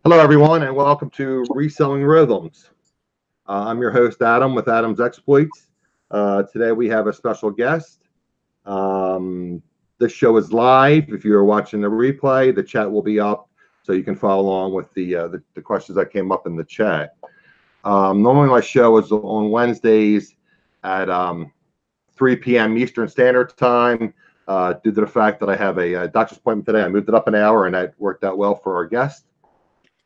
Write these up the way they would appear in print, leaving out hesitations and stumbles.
Hello, everyone, and welcome to Reselling Rhythms. I'm your host, Adam, with Adam's Exploits. Today we have a special guest. This show is live. If you're watching the replay, the chat will be up, so you can follow along with the questions that came up in the chat. Normally, my show is on Wednesdays at 3 p.m. Eastern Standard Time. Due to the fact that I have a doctor's appointment today, I moved it up an hour, and that worked out well for our guest.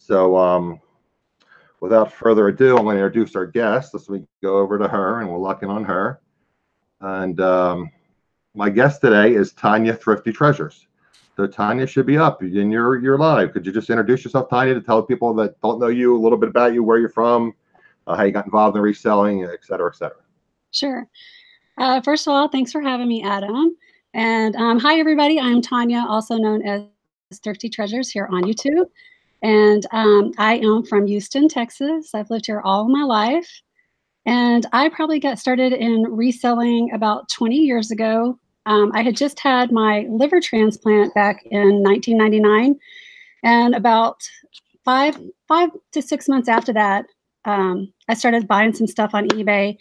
So without further ado, I'm going to introduce our guest. Let's go over to her, and we'll lock in on her. And my guest today is Tonya, Thrifty Treasures. So Tonya should be up, and you're live. Could you just introduce yourself, Tonya, to tell people that don't know you a little bit about you, where you're from, how you got involved in reselling, et cetera, et cetera. Sure. First of all, thanks for having me, Adam. And hi, everybody. I'm Tonya, also known as Thrifty Treasures here on YouTube. And I am from Houston, Texas. I've lived here all of my life. And I probably got started in reselling about 20 years ago. I had just had my liver transplant back in 1999. And about five to 6 months after that, I started buying some stuff on eBay.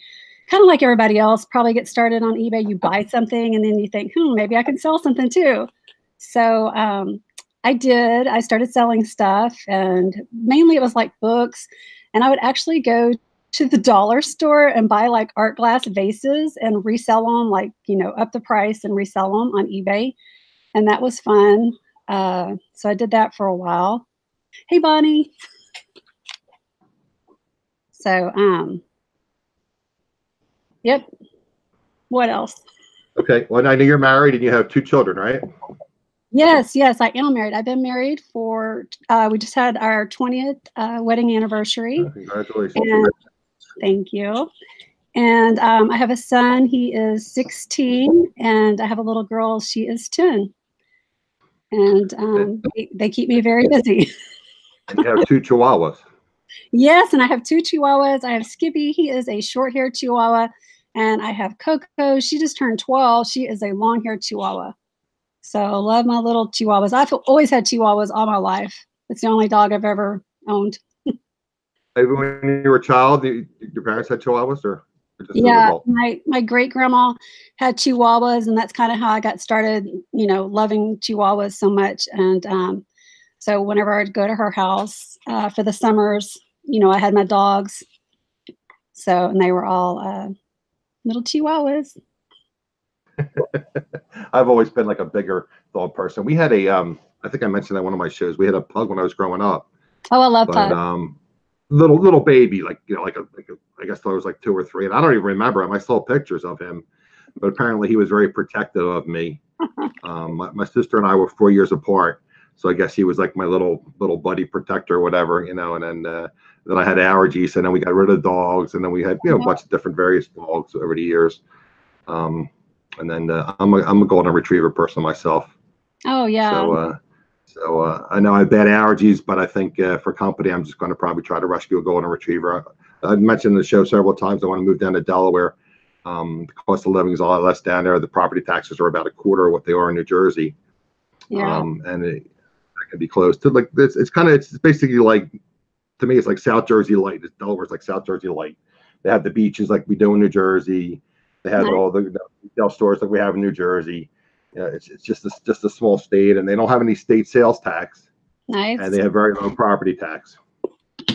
Kind of like everybody else, probably get started on eBay. You buy something and then you think, maybe I can sell something too. So I did. I started selling stuff, and mainly it was like books. And I would actually go to the dollar store and buy like art glass vases and resell them, like, up the price and resell them on eBay. And that was fun. So I did that for a while. Hey, Bonnie. So, yep. What else? Okay. Well, I know you're married and you have 2 children, right? Yes, I am married. I've been married for, we just had our 20th wedding anniversary. Oh, congratulations. And, thank you. And I have a son. He is 16, and I have a little girl. She is 10. And they keep me very busy. And you have 2 Chihuahuas. Yes, and I have 2 Chihuahuas. I have Skippy. He is a short-haired Chihuahua. And I have Coco. She just turned 12. She is a long-haired Chihuahua. So I love my little Chihuahuas. I've always had Chihuahuas all my life. It's the only dog I've ever owned. Maybe when you were a child, your parents had Chihuahuas, or just yeah, my great grandma had Chihuahuas, and that's kind of how I got started, loving Chihuahuas so much. And so whenever I'd go to her house for the summers, I had my dogs. So, and they were all little Chihuahuas. I've always been like a bigger dog person. We had a, I think I mentioned that one of my shows. We had a pug when I was growing up. Oh, I love pugs. Little baby, I guess I was like 2 or 3, and I don't even remember him. I saw pictures of him, but apparently he was very protective of me. My sister and I were 4 years apart, so I guess he was like my little buddy protector or whatever, and then I had allergies, and then we got rid of dogs, and then we had a bunch of different various dogs over the years. And then I'm a golden retriever person myself. Oh yeah. So I know I have bad allergies, but I think for company, I'm just going to probably try to rescue a golden retriever. I've mentioned the show several times. I want to move down to Delaware. The cost of living is a lot less down there. The property taxes are about a quarter of what they are in New Jersey. Yeah. And it can be close to like this. It's basically like, to me, it's like South Jersey light. Delaware's like South Jersey light. They have the beaches like we do in New Jersey. They have all the retail stores like we have in New Jersey. It's just a small state, and they don't have any state sales tax. Nice. And they have very low property tax.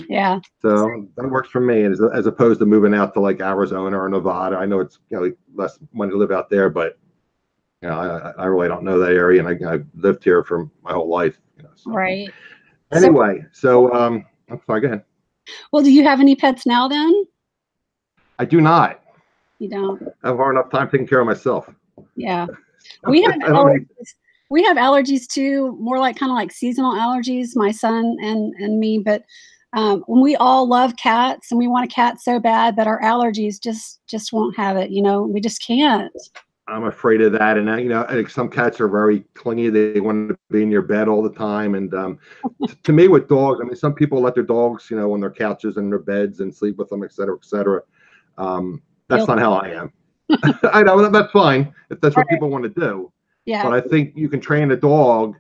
Yeah. So that works for me, as opposed to moving out to like Arizona or Nevada. I know it's like less money to live out there, but I really don't know that area, and I've lived here for my whole life. So. Right. Anyway, so I'm sorry. Go ahead. Well, do you have any pets now? Then I do not. You don't. I have hard enough time taking care of myself. Yeah. We have allergies too, more like kind of like seasonal allergies, my son and me. But when we all love cats and we want a cat so bad, but our allergies just won't have it. We just can't. I'm afraid of that. And I think some cats are very clingy. They want to be in your bed all the time. And to me, with dogs, I mean, some people let their dogs, on their couches and their beds and sleep with them, et cetera, et cetera. That's not how I am. I know that's fine if that's what people want to do. Yeah. But I think you can train a dog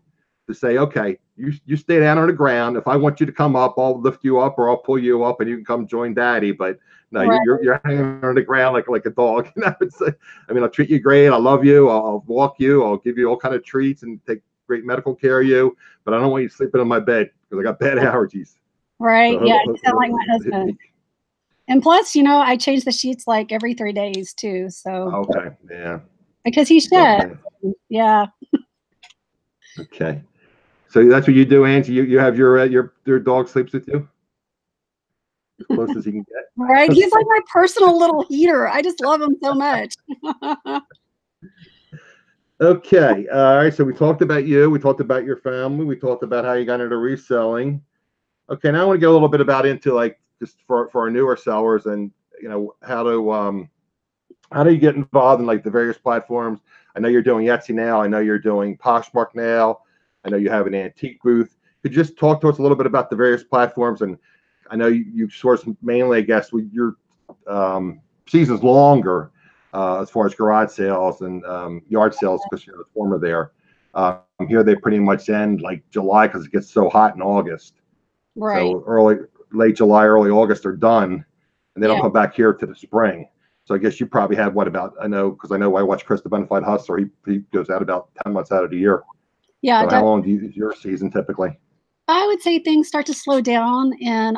to say, okay, you stay down on the ground. If I want you to come up, I'll lift you up or I'll pull you up and you can come join daddy. But no, Right. you're hanging on the ground like a dog. I mean, I'll treat you great. I love you. I'll walk you. I'll give you all kind of treats and take great medical care of you. But I don't want you sleeping on my bed because I got bad allergies. Right. So Yeah. You sound like my husband. And plus, I change the sheets like every 3 days too. So okay, yeah. Because he should. Okay. Yeah. Okay. So that's what you do, Angie. You have your dog sleeps with you as close as he can get. Right. He's like my personal little heater. I just love him so much. Okay. All right. So we talked about you. We talked about your family. We talked about how you got into reselling. Okay. Now I want to get a little bit about into like just for our newer sellers and how do you get involved in like the various platforms? I know you're doing Etsy now. I know you're doing Poshmark now. I know you have an antique booth. Could you just talk to us a little bit about the various platforms? And I know you source mainly, I guess, with your season's longer as far as garage sales and yard sales because you're the former there. Here they pretty much end like July because it gets so hot in August. Right. So late July, early August, they're done, and they don't come back here to the spring. So I guess you probably have I know I watch Chris the Bonafide Hustler. He goes out about 10 months out of the year. Yeah. So how long is your season typically? I would say things start to slow down in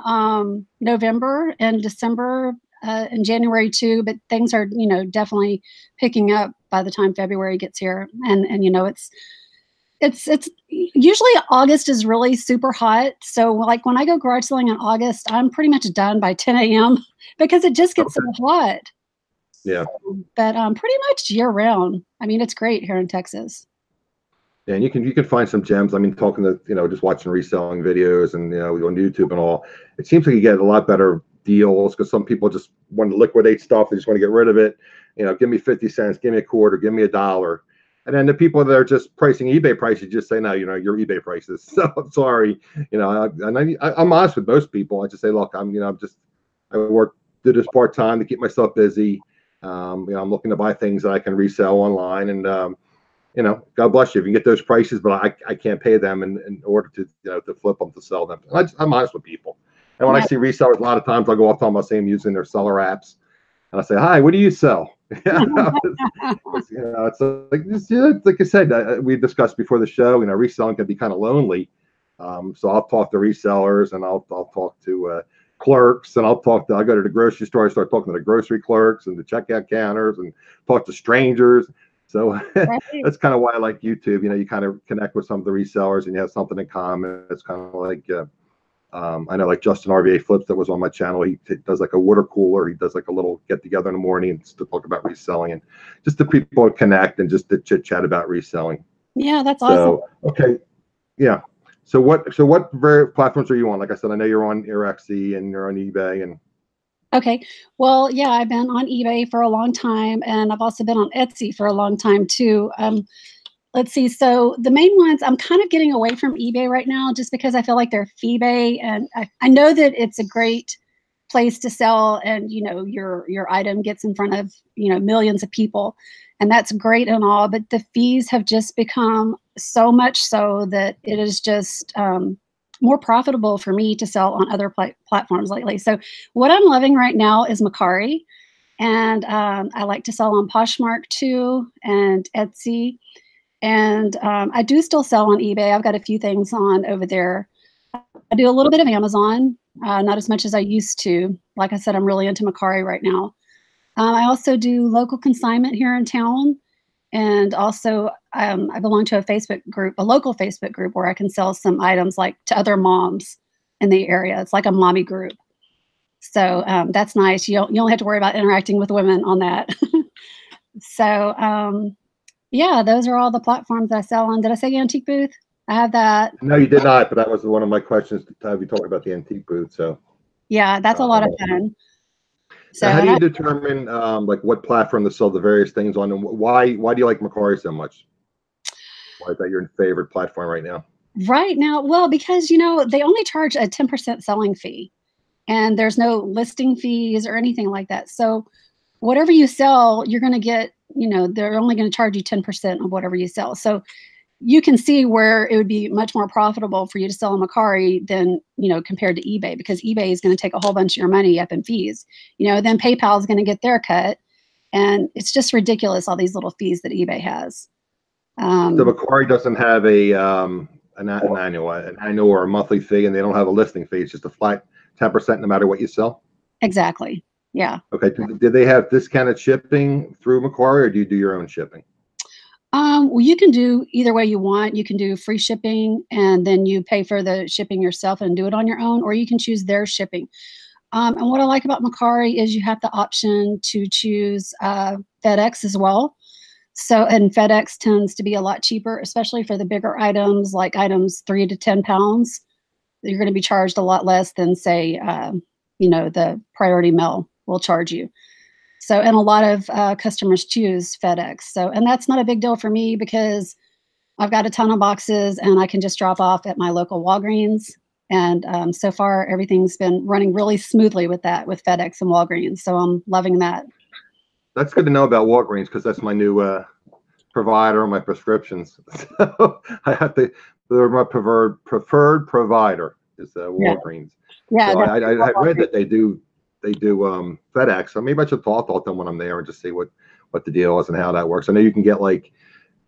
November and December and January too, but things are, definitely picking up by the time February gets here. And it's usually August is really super hot. So like when I go garage selling in August, I'm pretty much done by 10 a.m. because it just gets so hot. Yeah. But pretty much year round. I mean, it's great here in Texas. Yeah, and you can find some gems. I mean, talking to just watching reselling videos and on YouTube and all, it seems like you get a lot better deals because some people just want to liquidate stuff. They just want to get rid of it. Give me 50 cents, give me a quarter, give me $1. And then the people that are just pricing eBay prices just say, no, your eBay prices. So I'm sorry. I'm honest with most people. I just say, look, I do this part time to keep myself busy. I'm looking to buy things that I can resell online and God bless you if you get those prices, but I can't pay them in order to to flip them to sell them. I'm honest with people. And when I see resellers, a lot of times I'll go off talking about saying using their seller apps, and I say, "Hi, what do you sell?" It's like I said, we discussed before the show. Reselling can be kind of lonely. So I'll talk to resellers, and I'll talk to clerks, and I'll go to the grocery store, I start talking to the grocery clerks and the checkout counters, and talk to strangers. So that's kind of why I like YouTube. You kind of connect with some of the resellers and you have something in common. It's kind of like, I know like Justin RVA Flips that was on my channel. He does like a water cooler. He does like a little get together in the morning and to talk about reselling and just the people connect and just to chit chat about reselling. Yeah, that's awesome. So, okay. Yeah. So what various platforms are you on? Like I said, I know you're on Etsy and you're on eBay and. Okay. Well, yeah, I've been on eBay for a long time, and I've also been on Etsy for a long time too. Let's see. So the main ones, I'm kind of getting away from eBay right now just because I feel like they're fee-bay, and I know that it's a great place to sell and, your item gets in front of, millions of people, and that's great and all, but the fees have just become so much so that it is just, more profitable for me to sell on other platforms lately. So what I'm loving right now is Mercari, and I like to sell on Poshmark too and Etsy, and I do still sell on eBay. I've got a few things on over there. I do a little bit of Amazon, not as much as I used to. Like I said, I'm really into Mercari right now. I also do local consignment here in town. And also, I belong to a local Facebook group where I can sell some items like to other moms in the area. It's like a mommy group. So that's nice. You only have to worry about interacting with women on that. So yeah, those are all the platforms I sell on. Did I say antique booth? I have that. No, you did not, but that was one of my questions to have you talk about the antique booth. So yeah, that's a lot of fun. So how do you determine like what platform to sell the various things on, and why do you like Mercari so much? Why is that your favorite platform right now? Right now, well, because they only charge a 10% selling fee, and there's no listing fees or anything like that. So whatever you sell, you're going to get. They're only going to charge you 10% of whatever you sell. So you can see where it would be much more profitable for you to sell on Mercari than, compared to eBay, because eBay is going to take a whole bunch of your money up in fees. Then PayPal is going to get their cut. And it's just ridiculous, all these little fees that eBay has. So Mercari doesn't have an annual or a monthly fee, and they don't have a listing fee. It's just a flat 10% no matter what you sell? Exactly. Yeah. Okay. Did they have discounted shipping through Mercari, or do you do your own shipping? Well, you can do either way you want. You can do free shipping and then you pay for the shipping yourself and do it on your own, or you can choose their shipping. And what I like about Mercari is you have the option to choose FedEx as well. And FedEx tends to be a lot cheaper, especially for the bigger items, like items 3 to 10 pounds. You're going to be charged a lot less than, say, the priority mail will charge you. So, and a lot of customers choose FedEx. And that's not a big deal for me because I've got a ton of boxes and I can just drop off at my local Walgreens. And so far, everything's been running really smoothly with that, with FedEx and Walgreens. So I'm loving that. That's good to know about Walgreens, because that's my new provider on my prescriptions. So I have to, they're my preferred provider is Walgreens. Yeah. So I read that they do FedEx. So maybe I should talk to them when I'm there and just see what the deal is and how that works. I know you can get like,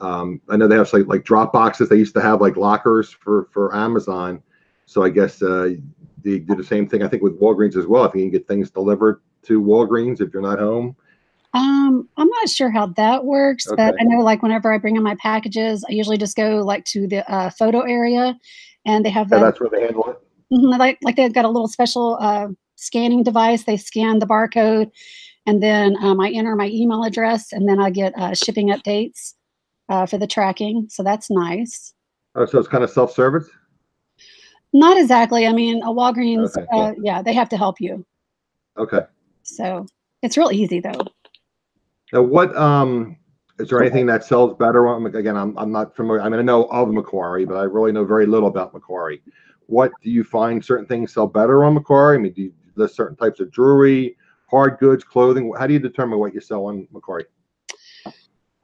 I know they have like drop boxes. They used to have like lockers for Amazon. So I guess they do the same thing, I think, with Walgreens as well. If you can get things delivered to Walgreens if you're not home. I'm not sure how that works, but I know like whenever I bring in my packages, I usually just go like to the photo area, and they have that's where they handle it. Like they've got a little special scanning device. They scan the barcode, and then I enter my email address, and then I get shipping updates for the tracking. So that's nice. Oh, so it's kind of self-service? Not exactly. I mean, a Walgreens, cool. Yeah, they have to help you. Okay. So it's real easy though. Now, what is there anything that sells better? Again, I'm not familiar. I mean, I know of Mercari, but I really know very little about Mercari. What do you find certain things sell better on Mercari? I mean, do you list certain types of jewelry, hard goods, clothing? How do you determine what you sell on Mercari?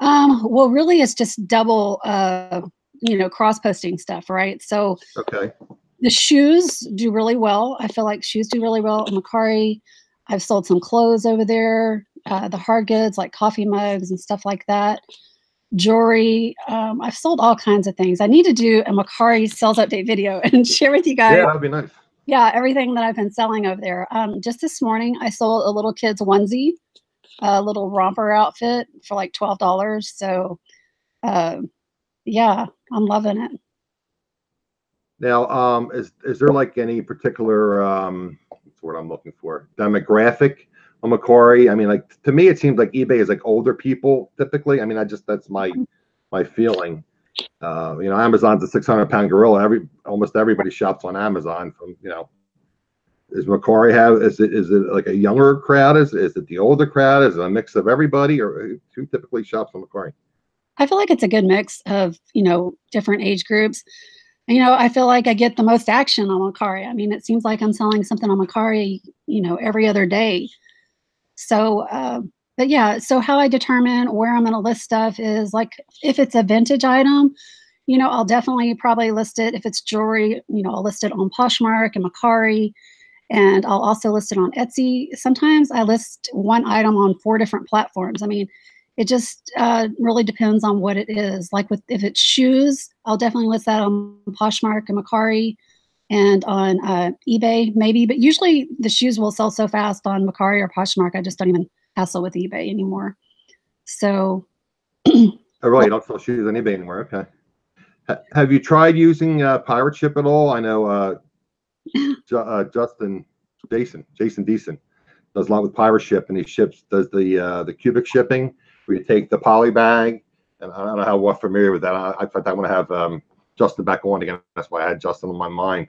Well, really, it's just double, cross-posting stuff, right? So the shoes do really well. I feel like shoes do really well on Mercari. I've sold some clothes over there. The hard goods like coffee mugs and stuff like that. Jewelry. I've sold all kinds of things. I need to do a Mercari sales update video and share with you guys. Yeah, that'd be nice. Yeah, everything that I've been selling over there. Just this morning, I sold a little kid's onesie, a little romper outfit for like $12. So, yeah, I'm loving it. Now, is there like any particular what's the word I'm looking for, demographic on Mercari? I mean, like, to me, it seems like eBay is like older people typically. I mean, that's my feeling. Amazon's a 600-pound gorilla. Almost everybody shops on Amazon. Does Mercari is it like a younger crowd? Is it the older crowd? Is it a mix of everybody, or who typically shops on Mercari? I feel like it's a good mix of different age groups. I feel like I get the most action on Mercari. I mean, it seems like I'm selling something on Mercari, every other day. So, but yeah, so how I determine where I'm going to list stuff is like, if it's a vintage item, I'll definitely probably list it. If it's jewelry, I'll list it on Poshmark and Mercari, and I'll also list it on Etsy. Sometimes I list one item on 4 different platforms. I mean, it just really depends on what it is. Like if it's shoes, I'll definitely list that on Poshmark and Mercari, and on eBay maybe. But usually the shoes will sell so fast on Mercari or Poshmark, I just don't even hassle with eBay anymore. So. Oh, really? You don't sell shoes on eBay anymore? Okay. Have you tried using Pirate Ship at all? I know Jason Deason does a lot with Pirate Ship, and he does the cubic shipping, where you take the poly bag, and I don't know how well familiar with that. In fact, I want to have Justin back on again. That's why I had Justin on my mind,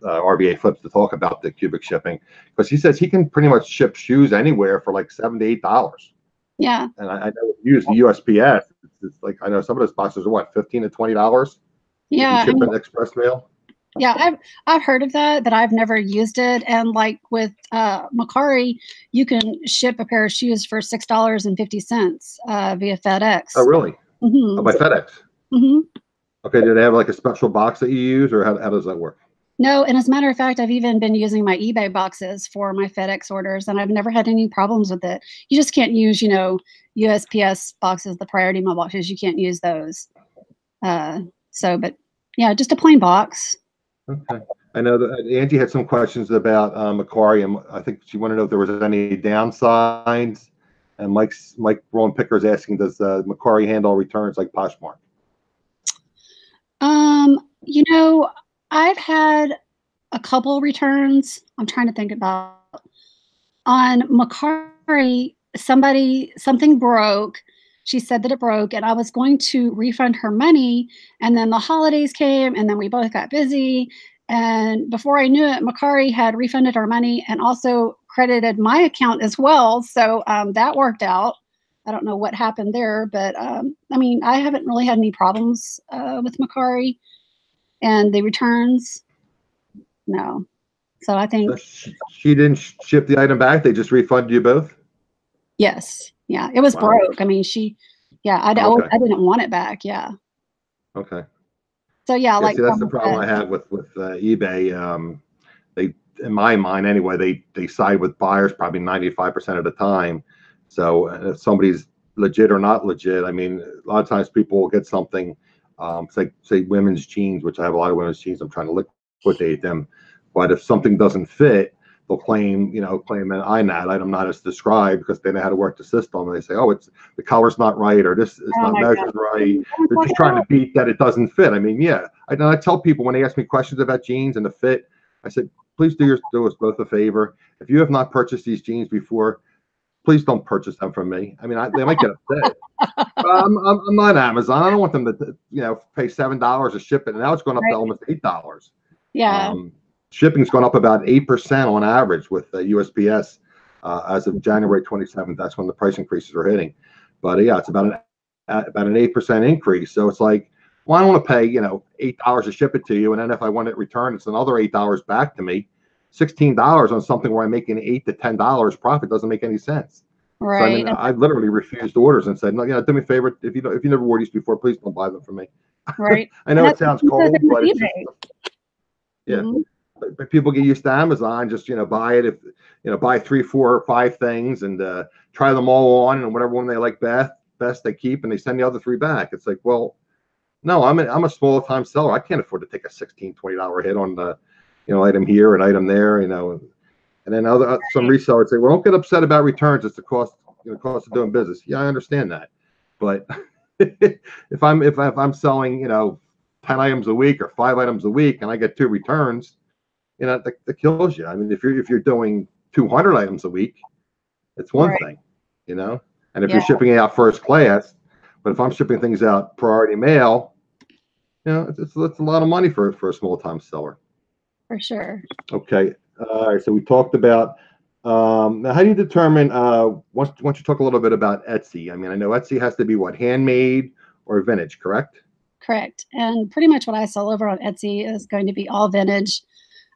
RBA Flips, to talk about the cubic shipping, because he says he can pretty much ship shoes anywhere for like $7 to $8. Yeah. And I know you use the USPS. It's like, I know some of those boxes are what, $15 to $20? Yeah. Ship an express mail. Yeah, I've heard of that, but I've never used it. And like with Mercari, you can ship a pair of shoes for $6.50 via FedEx. Oh, really? Mm-hmm. Oh, by FedEx. Mm-hmm. Okay, do they have like a special box that you use, or how does that work? No, and as a matter of fact, I've even been using my eBay boxes for my FedEx orders, and I've never had any problems with it. You just can't use, USPS boxes, the priority mail boxes. You can't use those. But yeah, just a plain box. Okay. I know that Angie had some questions about Macquarie, and I think she wanted to know if there was any downsides. And Mike Rowan Picker is asking, does Macquarie handle returns like Poshmark? I've had a couple returns. I'm trying to think about on Macquarie, something broke. She said that it broke, and I was going to refund her money. And then the holidays came, and then we both got busy. And before I knew it, Macquarie had refunded our money and also credited my account as well. So that worked out. I don't know what happened there, but I haven't really had any problems with Macquarie and the returns. No. So I think she didn't ship the item back. They just refunded you both. Yes. Yeah. It was broke. I mean, I didn't want it back. Yeah. Okay. So yeah, see, that's the problem I have with eBay. They, in my mind anyway, they side with buyers probably 95% of the time. So if somebody's legit or not legit, I mean, a lot of times people will get something, say women's jeans, which I have a lot of women's jeans. I'm trying to liquidate them, but if something doesn't fit, they'll claim an INAT item not as described because they know how to work the system, and they say, oh, it's the color's not right, or this is not measured right. They're just trying to beat that it doesn't fit. I mean, yeah, I tell people when they ask me questions about jeans and the fit, I said, please do us both a favor. If you have not purchased these jeans before, please don't purchase them from me. I mean, they might get upset. I'm not Amazon. I don't want them to, pay $7 to ship it, and now it's going up to almost $8. Yeah. Shipping's gone up about 8% on average with USPS as of January 27th. That's when the price increases are hitting. But yeah, it's about an 8% increase. So it's like, well, I don't want to pay $8 to ship it to you, and then if I want it returned, it's another $8 back to me. $16 on something where I'm making $8 to $10 profit doesn't make any sense. Right. So I mean, I literally refused orders and said, no, do me a favor. If you never wore these before, please don't buy them from me. Right. I know it sounds cold, but it's just, yeah. Mm-hmm. But people get used to Amazon. Just buy it. If buy 3, 4, or 5 things and try them all on, and whatever one they like best they keep, and they send the other 3 back. It's like, well, no, I'm a small time seller. I can't afford to take a $16, $20 hit on the item here and item there. And then some resellers say, well, don't get upset about returns. It's the cost of doing business. Yeah, I understand that, but if I'm selling 10 items a week or 5 items a week and I get 2 returns, that kills you. I mean, if you're doing 200 items a week, it's one thing, and if you're shipping it out first class, but if I'm shipping things out priority mail, it's a lot of money for a small time seller. For sure. Okay. All right. So we talked about now how do you determine once you talk a little bit about Etsy? I mean, I know Etsy has to be handmade or vintage, correct? Correct. And pretty much what I sell over on Etsy is going to be all vintage.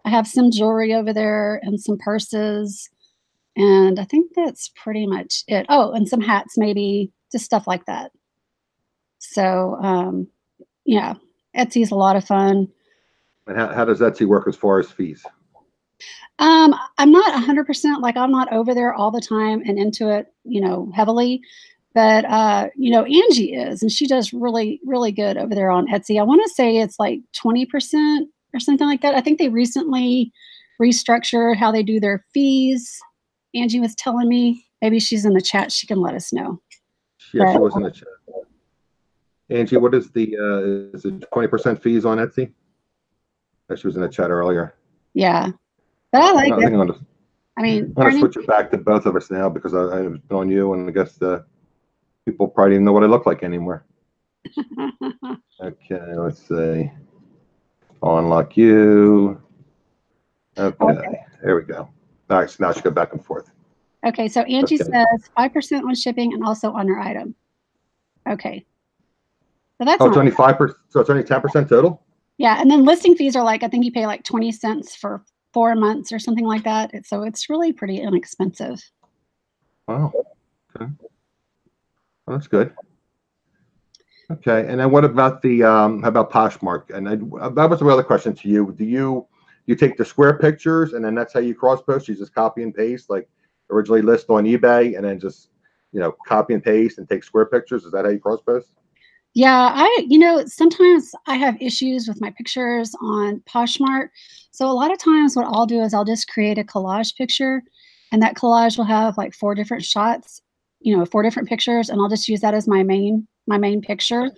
I have some jewelry over there and some purses, and I think that's pretty much it. Oh, and some hats, maybe, just stuff like that. So yeah, Etsy is a lot of fun. And how does Etsy work as far as fees? I'm not 100%, like I'm not over there all the time and into it, heavily, but Angie is, and she does really, really good over there on Etsy. I want to say it's like 20% or something like that. I think they recently restructured how they do their fees. Angie was telling me. Maybe she's in the chat. She can let us know. Yeah, she was in the chat. Angie, what is is it 20% fees on Etsy? She was in the chat earlier. Yeah, but I like it. I'm going to switch it back to both of us now because I've been on you, and I guess people probably didn't know what I look like anymore. Okay, let's see. Unlock you. Okay, there we go. All right, so now I should go back and forth. Okay, so Angie says 5% on shipping and also on your item. Okay. So that's it's only 5%. So it's only 10% total? Yeah, and then listing fees are like, I think you pay like 20 cents for 4 months or something like that. So it's really pretty inexpensive. Wow. Okay. Well, that's good. Okay, and then what about the how about Poshmark? And that was the other question to you. Do you take the square pictures and then that's how you cross post? You just copy and paste like originally list on eBay and then just copy and paste and take square pictures? Is that how you cross post? Yeah, sometimes I have issues with my pictures on Poshmark. So a lot of times what I'll do is I'll just create a collage picture and that collage will have like four different shots, four different pictures, and I'll just use that as my main picture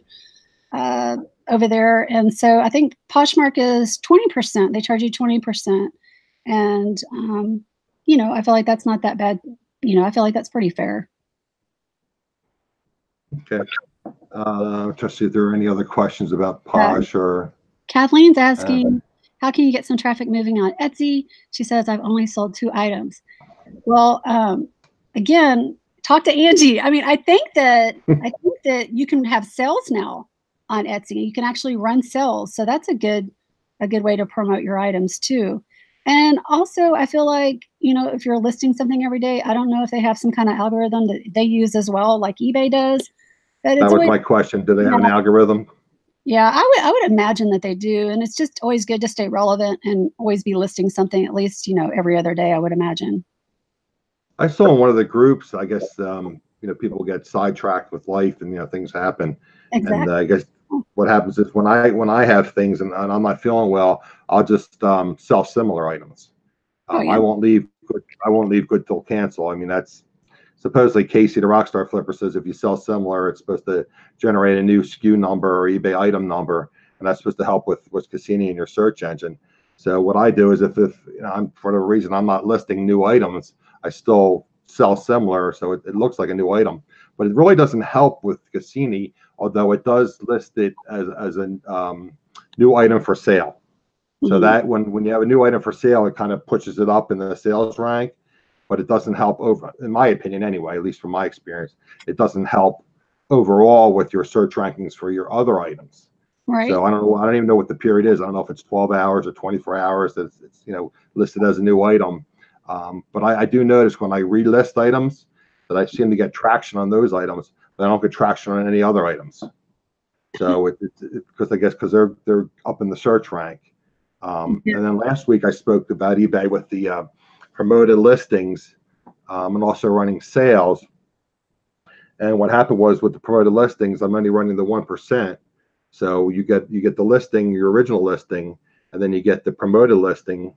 uh, over there. And so I think Poshmark is 20%. They charge you 20%. And I feel like that's not that bad. I feel like that's pretty fair. Okay. Just see if there are any other questions about Uh, Posh or Kathleen's uh, asking, how can you get some traffic moving on Etsy? She says, I've only sold 2 items. Well, again, talk to Angie. I mean, I think that you can have sales now on Etsy. You can actually run sales. So that's a good way to promote your items too. And also, I feel like, if you're listing something every day, I don't know if they have some kind of algorithm that they use as well, like eBay does. But that it's was always, my question. Do they have an yeah, algorithm? yeah, I would imagine that they do, and it's just always good to stay relevant and always be listing something at least, every other day, I would imagine. I saw in one of the groups, I guess, people get sidetracked with life and, things happen. And Exactly. I guess what happens is when I have things and I'm not feeling well, I'll just sell similar items. Oh yeah. I won't leave good till cancel. I mean, that's supposedly Casey, the Rockstar Flipper, says if you sell similar, it's supposed to generate a new SKU number or eBay item number, and that's supposed to help with Cassini in your search engine. So what I do is if I'm for the reason I'm not listing new items, I still sell similar, so it looks like a new item, but it really doesn't help with Cassini, although it does list it as a new item for sale. So Mhm. that when you have a new item for sale, it kind of pushes it up in the sales rank, but it doesn't help over, in my opinion anyway, at least from my experience, it doesn't help overall with your search rankings for your other items. Right. So I don't know. I don't even know what the period is. I don't know if it's 12 hours or 24 hours that it's listed as a new item. But I do notice when I relist items that I seem to get traction on those items, but I don't get traction on any other items. So because I guess because they're up in the search rank. Yeah. And then last week I spoke about eBay with the promoted listings and also running sales. And what happened was with the promoted listings, I'm only running the 1%. So you get the listing, your original listing, and then you get the promoted listing.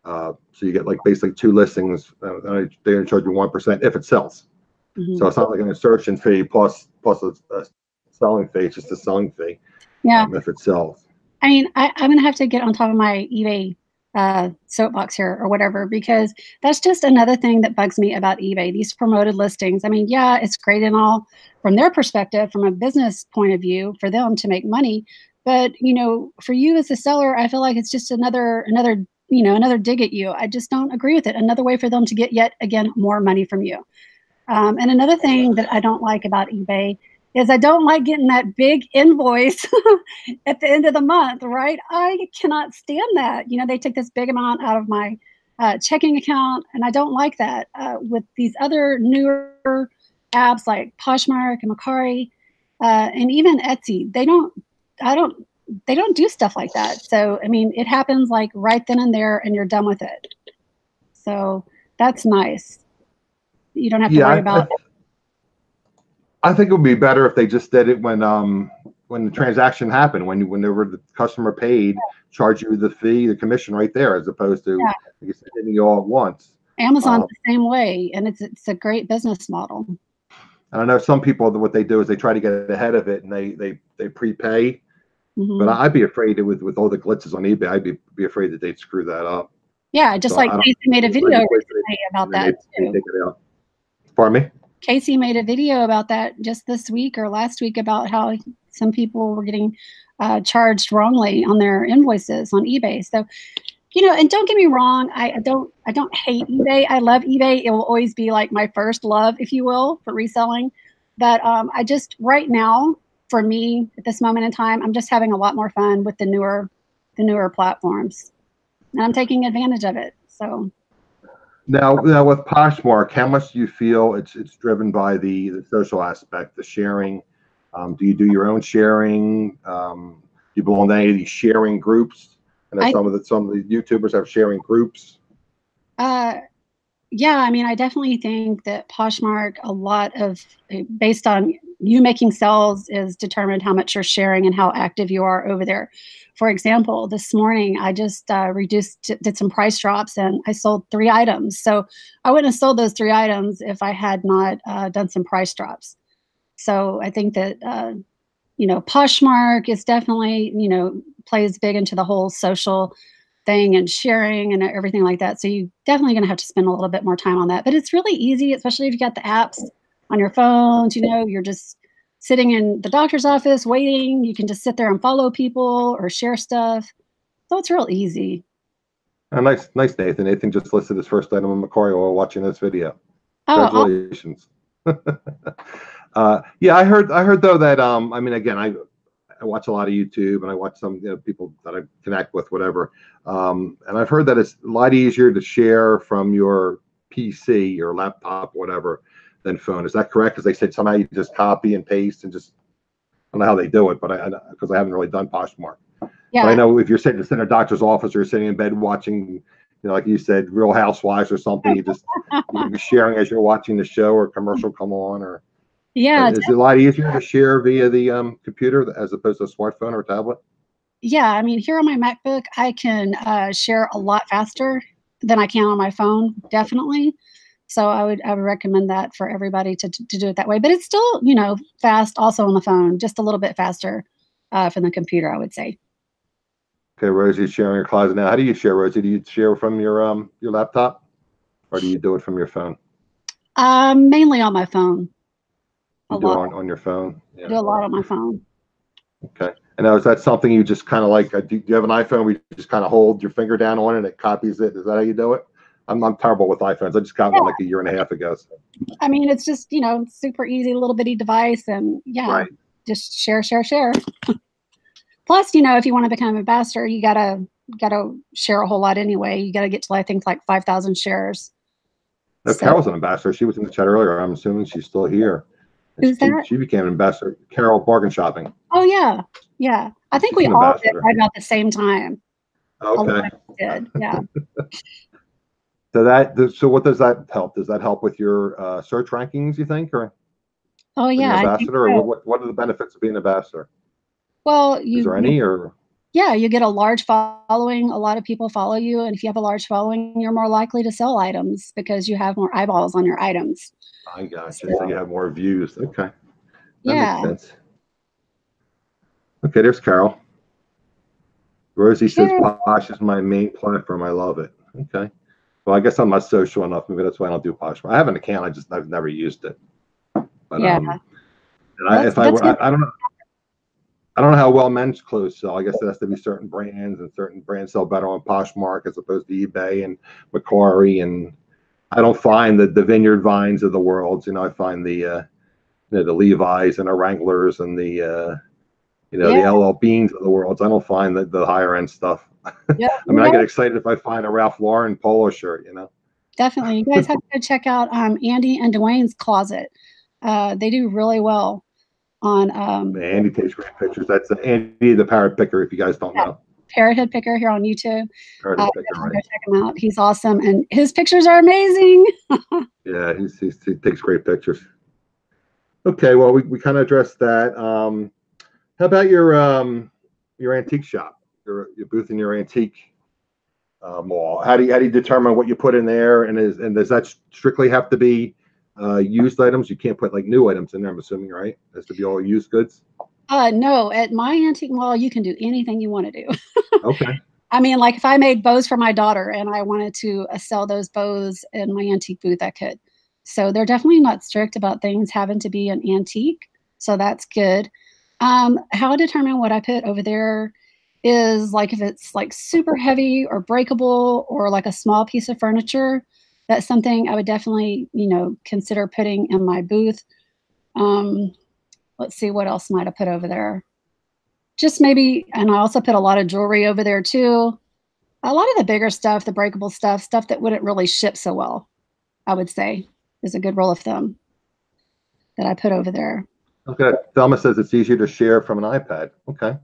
So you get like basically 2 listings. They're going to charge you 1% if it sells. So Mhm. it's not like an insertion fee plus a selling fee. It's just a selling fee Yeah. if it sells. I mean, I'm gonna have to get on top of my eBay soapbox here or whatever, because that's just another thing that bugs me about eBay. These promoted listings. I mean, yeah, it's great and all from their perspective, from a business point of view, for them to make money. But for you as a seller, I feel like it's just another dig at you. I just don't agree with it. Another way for them to get yet again more money from you. And another thing that I don't like about eBay is I don't like getting that big invoice at the end of the month, right? I cannot stand that. They take this big amount out of my checking account, and I don't like that. With these other newer apps like Poshmark and Macari, and even Etsy, I don't, they don't do stuff like that. So, I mean, it happens like right then and there, and you're done with it. So that's nice. You don't have to Yeah, worry I, about. I I think it would be better if they just did it when the transaction happened, whenever the customer paid, charge you the fee, the commission right there, as opposed to I guess hitting you all at once. Amazon's Um, the same way, and it's a great business model. and I know some people what they do is they try to get ahead of it and they prepay. But Mhm. I'd be afraid that with all the glitches on eBay, I'd be afraid that they'd screw that up. Yeah, just So like I don't. Casey made a I'd video just wait for it, recently about and then that they too. take it out. Pardon me. Casey made a video about that just this week or last week about how some people were getting charged wrongly on their invoices on eBay. So, and don't get me wrong, I don't hate eBay. I love eBay. It will always be like my first love, if you will, for reselling. But I just right now, for me at this moment in time, I'm just having a lot more fun with the newer platforms, and I'm taking advantage of it. So Now with Poshmark, how much do you feel it's driven by the social aspect, the sharing? Do you do your own sharing? Do you belong to any of these sharing groups? I know some of the YouTubers have sharing groups. Yeah, I mean, I definitely think that Poshmark, a lot of based on you making sales is determined how much you're sharing and how active you are over there. For example, this morning I just did some price drops and I sold 3 items. So I wouldn't have sold those 3 items if I had not done some price drops. So I think that Poshmark is definitely plays big into the whole social thing and sharing and everything like that. So you're definitely going to have to spend a little bit more time on that. But it's really easy, especially if you got the apps on your phones. You're just sitting in the doctor's office waiting. You can just sit there and follow people or share stuff. So it's real easy. Nice, Nathan. Nathan just listed his first item on Macquarie while watching this video. Oh, Congratulations. Yeah, I heard though that I mean, again, I watch a lot of YouTube and I watch some people that I connect with, whatever. And I've heard that it's a lot easier to share from your PC or laptop, whatever, than phone. Is that correct? Because they said somehow you just copy and paste and just, I don't know how they do it, but because I haven't really done Poshmark. yeah. But I know if you're sitting in a doctor's office or you're sitting in bed watching, like you said, Real Housewives or something, you're just sharing as you're watching the show or a commercial come on, or yeah. is it a lot easier to share via the computer as opposed to a smartphone or tablet? Yeah, I mean, here on my MacBook, I can share a lot faster than I can on my phone, definitely. So I would recommend that for everybody to do it that way. But it's still, fast also on the phone, just a little bit faster from the computer, I would say. Okay, Rosie's sharing her closet now. How do you share, Rosie? Do you share from your laptop, or do you do it from your phone? Mainly on my phone. You do it on your phone? Yeah. Do a lot on my phone. Okay. And now, is that something you just kind of like? Do you have an iPhone where you just kind of hold your finger down on it and it copies it? Is that how you do it? I'm terrible with iPhones. I just got one like a year and a half ago. So. I mean, it's just super easy, little bitty device, and right. Just share. Plus, if you want to become an ambassador, you gotta share a whole lot anyway. You gotta get to I think like 5,000 shares. No, Carol's an ambassador. She was in the chat earlier. I'm assuming she's still here. Who's that? She became an ambassador. Carol, Bargain Shopping. Oh yeah. I think we all did right about the same time. Okay. Did yeah. So what does that help? Does that help with your search rankings, you think, or? Oh yeah, ambassador, or what are the benefits of being an ambassador? Well, is there any, or? Yeah, you get a large following. A lot of people follow you, and if you have a large following, you're more likely to sell items because you have more eyeballs on your items. I gotcha. So you have more views. Okay. That makes sense. Okay, there's Carol. Rosie says, Posh is my main platform. I love it. Okay. Well, I guess I'm not social enough. Maybe that's why I don't do Posh. I have an account. I've never used it. But yeah. I don't know. I don't know how well men's clothes sell. I guess it has to be certain brands, and certain brands sell better on Poshmark as opposed to eBay and Macquarie. And I don't find the Vineyard Vines of the world. I find the Levi's and the Wranglers and the LL Beans of the world. I don't find the higher end stuff. Yeah, I mean, I get excited if I find a Ralph Lauren polo shirt. Definitely, you guys have to check out Andy and Dwayne's closet. They do really well on. Andy takes great pictures. That's Andy the Parrot Picker. If you guys don't know, Parrot Head Picker here on YouTube. Parrot Head Picker, right? Check him out. He's awesome, and his pictures are amazing. Yeah, he takes great pictures. Okay, well, we kind of addressed that. How about your antique shop, your booth in your antique mall? How do you determine what you put in there, and does that strictly have to be used items? You can't put like new items in there, I'm assuming, right? It has to be all used goods. No, at my antique mall, you can do anything you want to do. Okay. I mean, like if I made bows for my daughter and I wanted to sell those bows in my antique booth, I could. So they're definitely not strict about things having to be an antique. So that's good. How I determine what I put over there is like if it's like super heavy or breakable or like a small piece of furniture, that's something I would definitely, consider putting in my booth. Let's see what else might I put over there. Just maybe, and I also put a lot of jewelry over there too. A lot of the bigger stuff, the breakable stuff that wouldn't really ship so well, I would say, is a good rule of thumb that I put over there. Okay. Thelma says it's easier to share from an iPad. Okay.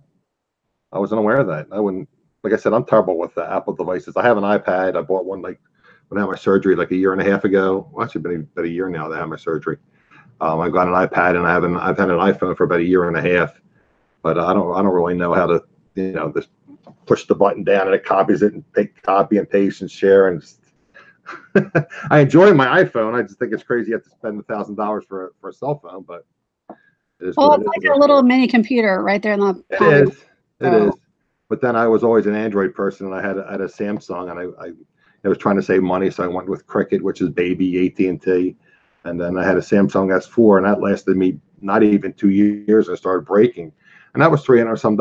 I wasn't aware of that. I wouldn't, like I said, I'm terrible with the Apple devices. I have an iPad. I bought one like when I had my surgery like a year and a half ago. Well, actually, been about a year now that I had my surgery. I've got an iPad and I've had an iPhone for about a year and a half, but I don't really know how to, just push the button down and it copies it and copy and paste and share. And I enjoy my iPhone. I just think it's crazy you have to spend $1,000 for a cell phone, but it is Well, what it's it is. like a little mini computer right there in the It palm. is. It is. But then I was always an Android person, and I had a Samsung, and I was trying to save money, so I went with Cricket, which is baby AT&T, and then I had a Samsung S4, and that lasted me not even 2 years. I started breaking, and that was $300 some.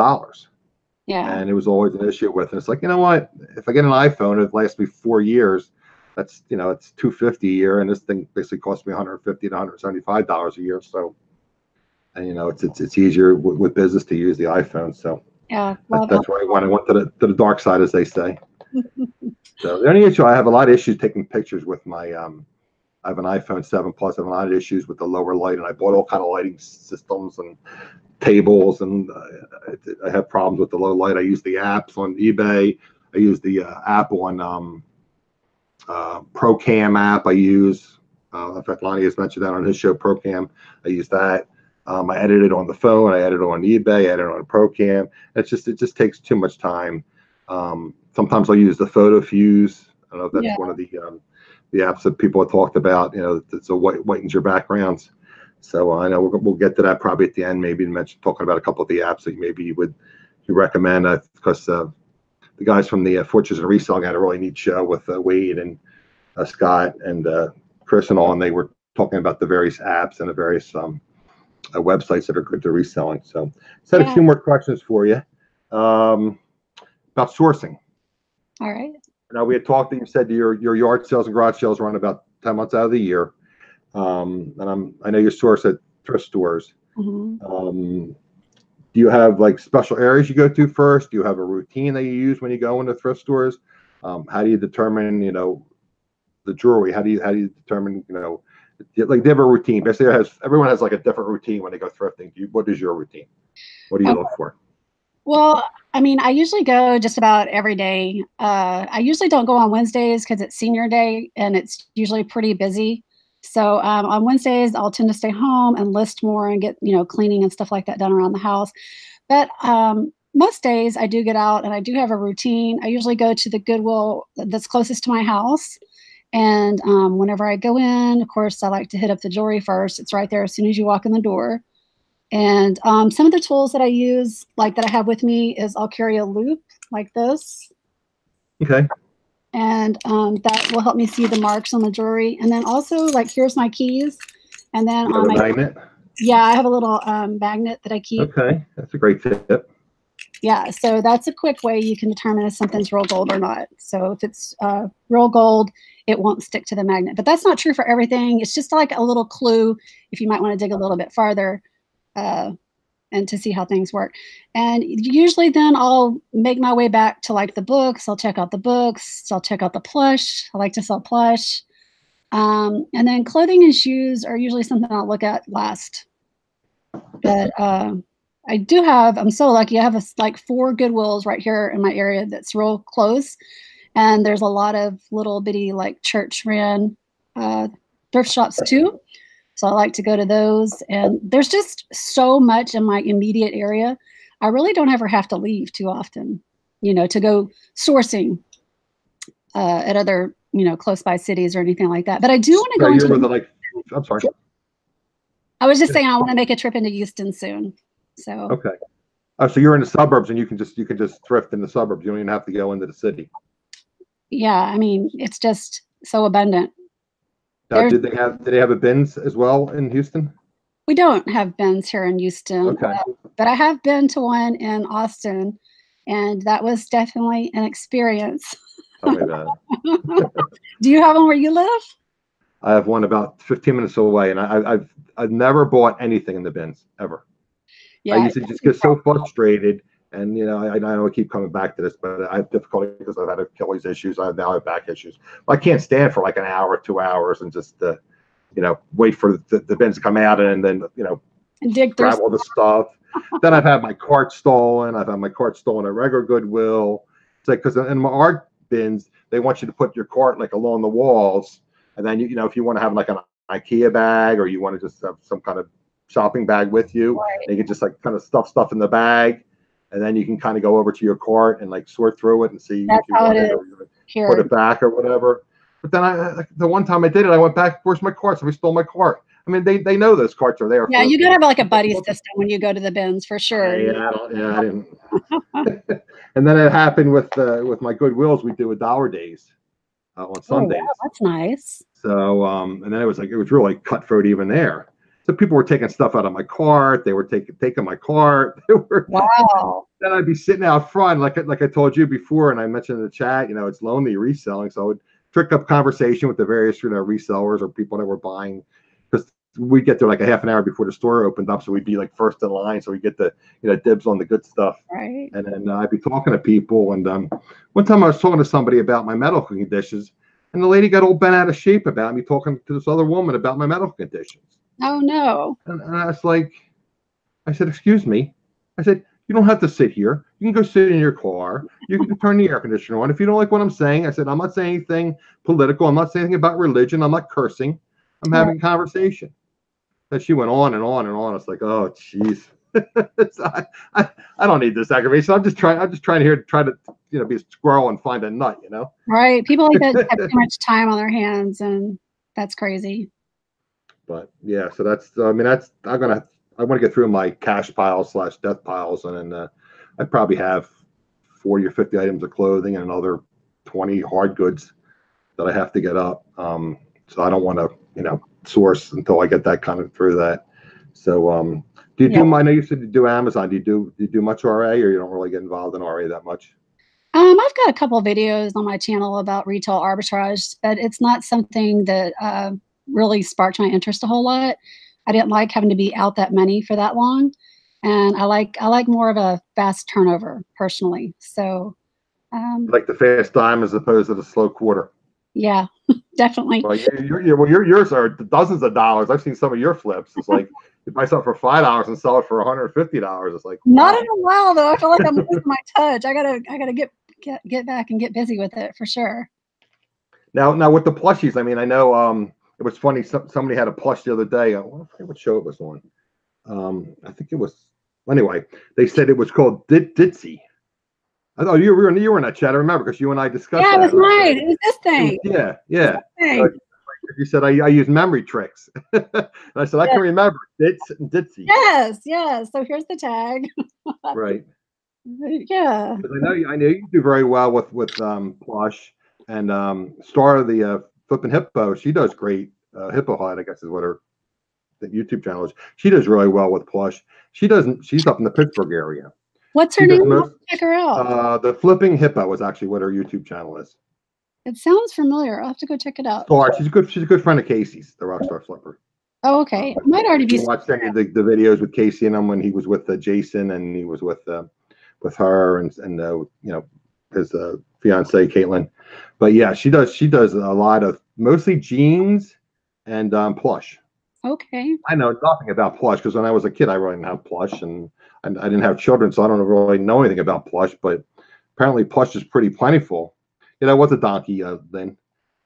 Yeah. And it was always an issue with it. It's like, you know what? If I get an iPhone, it lasts me 4 years. That's it's $250 a year, and this thing basically costs me $150 to $175 a year. So, and it's easier with business to use the iPhone. So. Yeah, That's why I went to the dark side, as they say. So the only issue I have a lot of issues taking pictures with my I have an iPhone 7 Plus. I have a lot of issues with the lower light, and I bought all kind of lighting systems and tables, and I have problems with the low light. I use the apps on eBay. I use the app on ProCam app. I use in fact, Lonnie has mentioned that on his show, ProCam. I use that. I edit it on the phone. I edit it on eBay. I edit it on ProCam. It just takes too much time. Sometimes I'll use the Photo Fuse. I don't know if that's one of the apps that people have talked about. It's whitens your backgrounds. So I know we'll get to that probably at the end. Maybe talking about a couple of the apps that maybe you recommend, because the guys from the Fortunes and Reselling had a really neat show with Wade and Scott and Chris and all, and they were talking about the various apps and the various websites that are good to reselling. So I had a few more questions for you about sourcing. All right. Now, we had talked that you said your yard sales and garage sales run about 10 months out of the year. And I know you source at thrift stores. Mm-hmm. Do you have like special areas you go to first? Do you have a routine that you use when you go into thrift stores? How do you determine, the jewelry? How do you determine, like, they have a routine? Basically, everyone has like a different routine when they go thrifting. What is your routine? What do you look for? Well, I mean, I usually go just about every day. I usually don't go on Wednesdays because it's senior day and it's usually pretty busy. So on Wednesdays, I'll tend to stay home and list more and get, cleaning and stuff like that done around the house. But most days I do get out and I do have a routine. I usually go to the Goodwill that's closest to my house. And whenever I go in, of course, I like to hit up the jewelry first. It's right there as soon as you walk in the door. And some of the tools that I use, like that I have with me, is I'll carry a loop like this. Okay. And that will help me see the marks on the jewelry. And then also, like, here's my keys. And then on my magnet. Yeah, I have a little magnet that I keep. Okay, that's a great tip. Yeah, so that's a quick way you can determine if something's real gold or not. So if it's real gold, it won't stick to the magnet. But that's not true for everything. It's just like a little clue if you might want to dig a little bit farther and to see how things work. And usually then I'll make my way back to like the books. I'll check out the books. I'll check out the plush. I like to sell plush. And then clothing and shoes are usually something I'll look at last. But I'm so lucky. I have like 4 Goodwills right here in my area that's real close. And there's a lot of little bitty like church ran thrift shops too. So I like to go to those. And there's just so much in my immediate area. I really don't ever have to leave too often, to go sourcing at other, close by cities or anything like that. But I do want to go into I'm sorry. I was just saying I want to make a trip into Houston soon. So okay. So you're in the suburbs and you can just thrift in the suburbs. You don't even have to go into the city. Yeah, I mean, it's just so abundant. Now, do they have a bins as well in Houston? We don't have bins here in Houston. Okay. But I have been to one in Austin, and that was definitely an experience. Oh my God. Do you have one where you live? I have one about 15 minutes away, and I've never bought anything in the bins ever. Yeah, I used to just get so frustrated, and I know I keep coming back to this, but I have difficulty because I've had Achilles issues. I now have back issues. I can't stand for like an hour, 2 hours, and just wait for the bins to come out, and then And dig through. grab all the stuff. Then I've had my cart stolen. I've had my cart stolen at regular Goodwill. It's like, because in my art bins, they want you to put your cart like along the walls. And then, you know, if you want to have like an IKEA bag, or you want to just have some kind of shopping bag with you, Right. you can just like kind of stuff in the bag. And then you can kind of go over to your cart and like sort through it and see That's if you how want it it, is or you here. put it back or whatever. But then the one time I did it, I went back, where's my cart? Somebody stole my cart. I mean, they know those carts are there. Yeah, you gotta have like a buddy for, system when you go to the bins for sure. I didn't. And then it happened with my Goodwills. We do $1 days on Sundays. Oh, wow, that's nice. So and then it was really cutthroat even there. So people were taking stuff out of my cart. They were taking my cart. They were, wow. Then I'd be sitting out front, like I told you before, and I mentioned in the chat. You know, it's lonely reselling, so I would trick up conversation with the various resellers or people that were buying, because we get there like a half an hour before the store opened up, so we'd be like first in line, so we get the dibs on the good stuff. Right. And then I'd be talking to people, and one time I was talking to somebody about my medical conditions, and the lady got all bent out of shape about me talking to this other woman about my medical conditions. Oh no. And I was like, I said, excuse me. I said, you don't have to sit here. You can go sit in your car. You can turn the air conditioner on. If you don't like what I'm saying, I said, I'm not saying anything political. I'm not saying anything about religion. I'm not cursing. I'm having a conversation. And she went on and on and on. It's like, oh, jeez. I don't need this aggravation. I'm just trying to be a squirrel and find a nut, Right. People like that have too much time on their hands, and that's crazy. But yeah, so I want to get through my cash piles / death piles, and then I probably have 40 or 50 items of clothing and another 20 hard goods that I have to get up. So I don't want to, source until I get that kind of through that. So do you do? I know you said you do Amazon. Do you do much RA, or you don't really get involved in RA that much? I've got a couple of videos on my channel about retail arbitrage, but it's not something that really sparked my interest a whole lot. I didn't like having to be out that money for that long, and I like more of a fast turnover personally. So, like the fast dime as opposed to the slow quarter. Yeah, definitely. Well, yours are dozens of dollars. I've seen some of your flips. It's like you buy something for $5 and sell it for $150. It's like, wow. Not in a while though. I feel like I'm losing my touch. I gotta get back and get busy with it for sure. Now with the plushies, I mean, I know it was funny. Somebody had a plush the other day. I forget what show it was on. I think it was. Anyway, they said it was called Ditzy. I thought you were in that chat. I remember because you and I discussed. Yeah, that. It was mine. It was this thing. Yeah. You said I use memory tricks, and I said I can remember Ditzy. Yes. So here's the tag. Right. Yeah. I know you do very well with plush, and Star of the Flippin' Hippo. She does great. Hippo Hut, I guess, is what her YouTube channel is. She does really well with plush. She's up in the Pittsburgh area. What's her name? Check her out. The Flipping Hippo is actually what her YouTube channel is. It sounds familiar. I'll have to go check it out. Star, she's a good friend of Casey's, the Rockstar Flipper. Oh, okay. It might already be. I watched any of the videos with Casey and him when he was with Jason, and he was with her and his fiance Caitlin. But yeah, she does a lot of mostly jeans and plush. Okay. I know nothing about plush because when I was a kid, I really didn't have plush, and I didn't have children, so I don't really know anything about plush. But apparently, plush is pretty plentiful. What's a donkey then?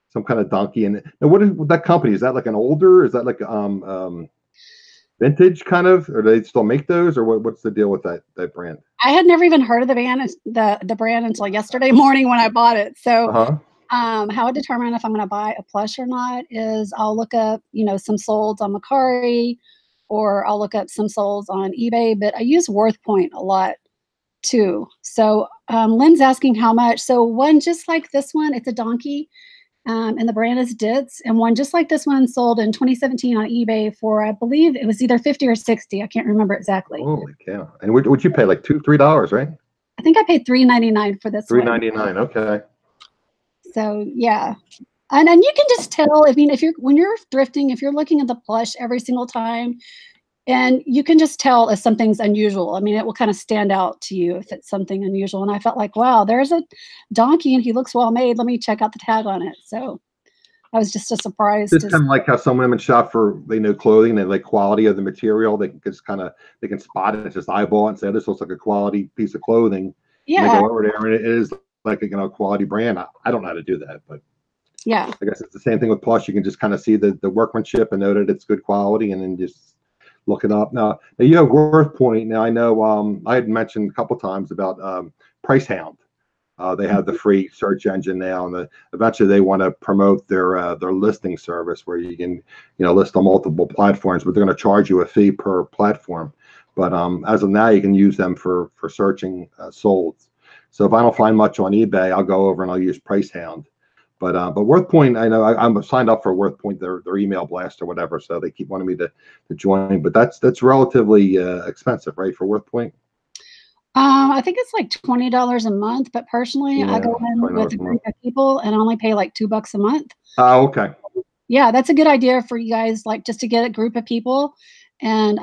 Some kind of donkey. And what is that company? Is that like an older? Is that like vintage kind of? Or do they still make those? Or what's the deal with that brand? I had never even heard of the brand until yesterday morning when I bought it. So how I determine if I'm going to buy a plush or not is I'll look up, some solds on Mercari, or I'll look up some solds on eBay, but I use WorthPoint a lot too. So Lynn's asking how much. So one just like this one, it's a donkey, and the brand is Ditz, and one just like this one sold in 2017 on eBay for, I believe it was either 50 or 60. I can't remember exactly. Holy cow. And would you pay like $2-3, right? I think I paid $3.99 for this $3.99, okay. So yeah. And you can just tell, when you're thrifting, if you're looking at the plush every single time, and you can just tell if something's unusual. It will kind of stand out to you if it's something unusual. And I felt like, wow, there's a donkey and he looks well made. Let me check out the tag on it. So I was just as surprised. It's kind of like how some women shop for, they know clothing and like quality of the material. They can just kind of, they can spot it, just eyeball it and say, this looks like a quality piece of clothing. And they Yeah, go over there and it is like a, quality brand. I don't know how to do that, but yeah. I guess it's the same thing with plush. You can just kind of see the workmanship and know that it's good quality and then just look it up. Now you have Worth Point. Now I know I had mentioned a couple times about Price Hound. They have the free search engine now, and eventually they want to promote their listing service where you can, list on multiple platforms, but they're going to charge you a fee per platform. But as of now, you can use them for searching solds. So if I don't find much on eBay, I'll go over and I'll use Price Hound. But Worth Point, I know I'm signed up for Worth Point, their email blast or whatever, so they keep wanting me to join. But that's relatively expensive, right, for Worth Point? I think it's like $20 a month, but personally, I go in with a group of people and only pay like $2 a month. Oh, okay. Yeah, that's a good idea for you guys, like just to get a group of people and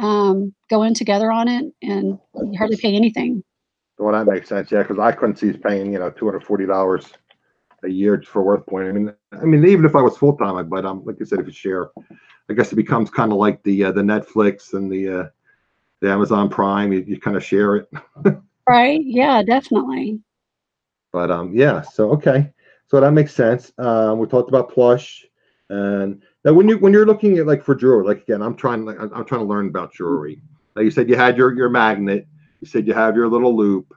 go in together on it, and you hardly pay anything. Well, that makes sense, yeah, because I couldn't see paying $240 a year for Worth Point. I mean, even if I was full time, but like I said, if you share, I guess it becomes kind of like the Netflix and the Amazon Prime. You kind of share it. Right? Yeah, definitely. But yeah, so okay, so that makes sense. We talked about plush, and now when you're looking at like for jewelry, like again, I'm trying to learn about jewelry. Now you said you had your magnet. You said you have your little loop.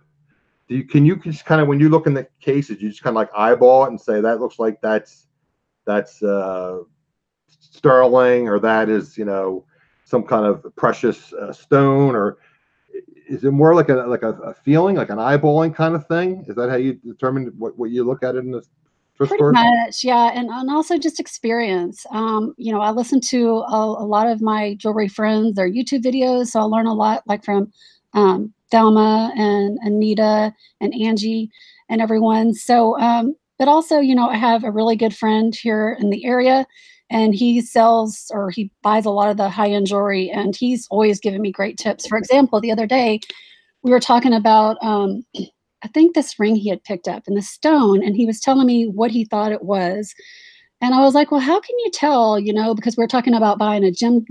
Can you just kind of, when you look in the cases, you just kind of like eyeball it and say that looks like that's sterling, or that is some kind of precious stone, or is it more like a feeling, like an eyeballing kind of thing? Is that how you determine what you look at it in the thrift store? Pretty much, yeah, and also just experience. I listen to a lot of my jewelry friends, their YouTube videos, so I learn a lot, like from Thelma and Anita and Angie and everyone. So, but also, I have a really good friend here in the area, and he sells, or he buys a lot of the high-end jewelry, and he's always giving me great tips. For example, the other day we were talking about I think this ring he had picked up in the stone, and he was telling me what he thought it was. And I was like, well, how can you tell, because we're talking about buying a gem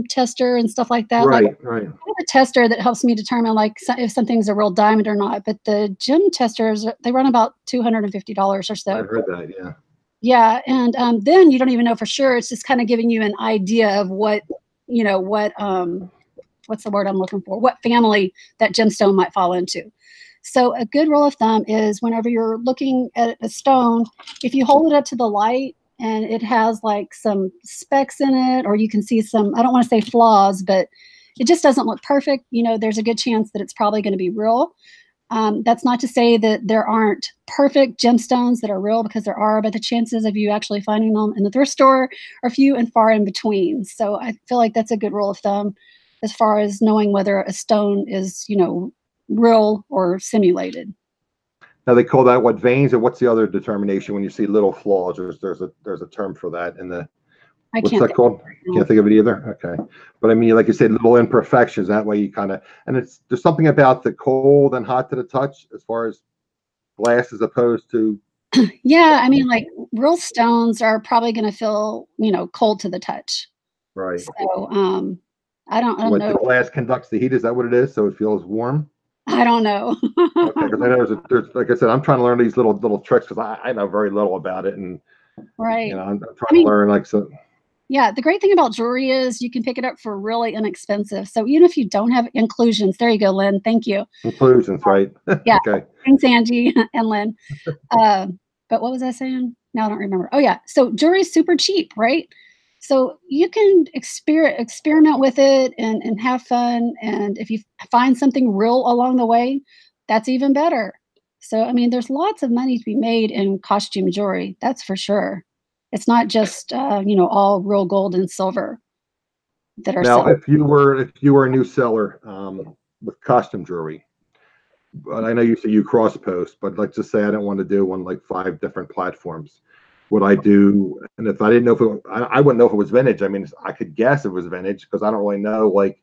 tester and stuff like that. Right, like, right. I have a tester that helps me determine like if something's a real diamond or not. But the gem testers, they run about $250 or so. I've heard that, yeah. Yeah, and then you don't even know for sure. It's just kind of giving you an idea of what, what's the word I'm looking for? What family that gemstone might fall into. So a good rule of thumb is whenever you're looking at a stone, if you hold it up to the light and it has like some specks in it, or you can see some, I don't want to say flaws, but it just doesn't look perfect, there's a good chance that it's probably going to be real. That's not to say that there aren't perfect gemstones that are real, because there are, but the chances of you actually finding them in the thrift store are few and far in between. So I feel like that's a good rule of thumb as far as knowing whether a stone is, real or simulated. Now they call that what, veins, or what's the other determination when you see little flaws? There's a term for that in the, what's that called? Can't think of it either. Okay, but I mean, like you said, little imperfections. That way you kind of, and there's something about the cold and hot to the touch as far as glass as opposed to. Yeah, I mean, like real stones are probably going to feel, cold to the touch. Right. So I don't Like know. the glass conducts the heat. Is that what it is? So it feels warm. I don't know. Okay, because I know there's, like I said, I'm trying to learn these little tricks because I know very little about it, and right. I'm trying to learn like so. Yeah, the great thing about jewelry is you can pick it up for really inexpensive. So even if you don't have inclusions, there you go, Lynn. Thank you. Inclusions, right? Yeah. Okay. Thanks, Angie and Lynn. But what was I saying? Now I don't remember. Oh yeah. So jewelry is super cheap, right? So you can experiment with it and have fun. And if you find something real along the way, that's even better. So, I mean, there's lots of money to be made in costume jewelry. That's for sure. It's not just, all real gold and silver that are Now, sold. if you were a new seller with costume jewelry, but I know you say you cross post, but let's just say I don't want to do on like 5 different platforms. Would I do? And if I didn't know if I wouldn't know if it was vintage. I mean, I could guess it was vintage because I don't really know. Like,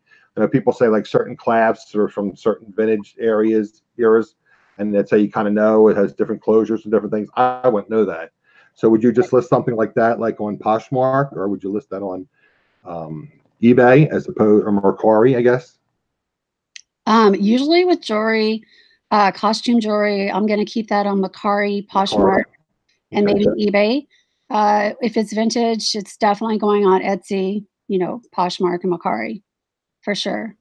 people say like certain clasps are from certain vintage eras, and that's how you kind of know it has different closures and different things. I wouldn't know that. So would you just list something like that, like on Poshmark, or would you list that on eBay as opposed or Mercari, I guess? Usually with jewelry, costume jewelry, I'm going to keep that on Mercari, Poshmark, and maybe eBay. If it's vintage, it's definitely going on Etsy, Poshmark and Mercari for sure.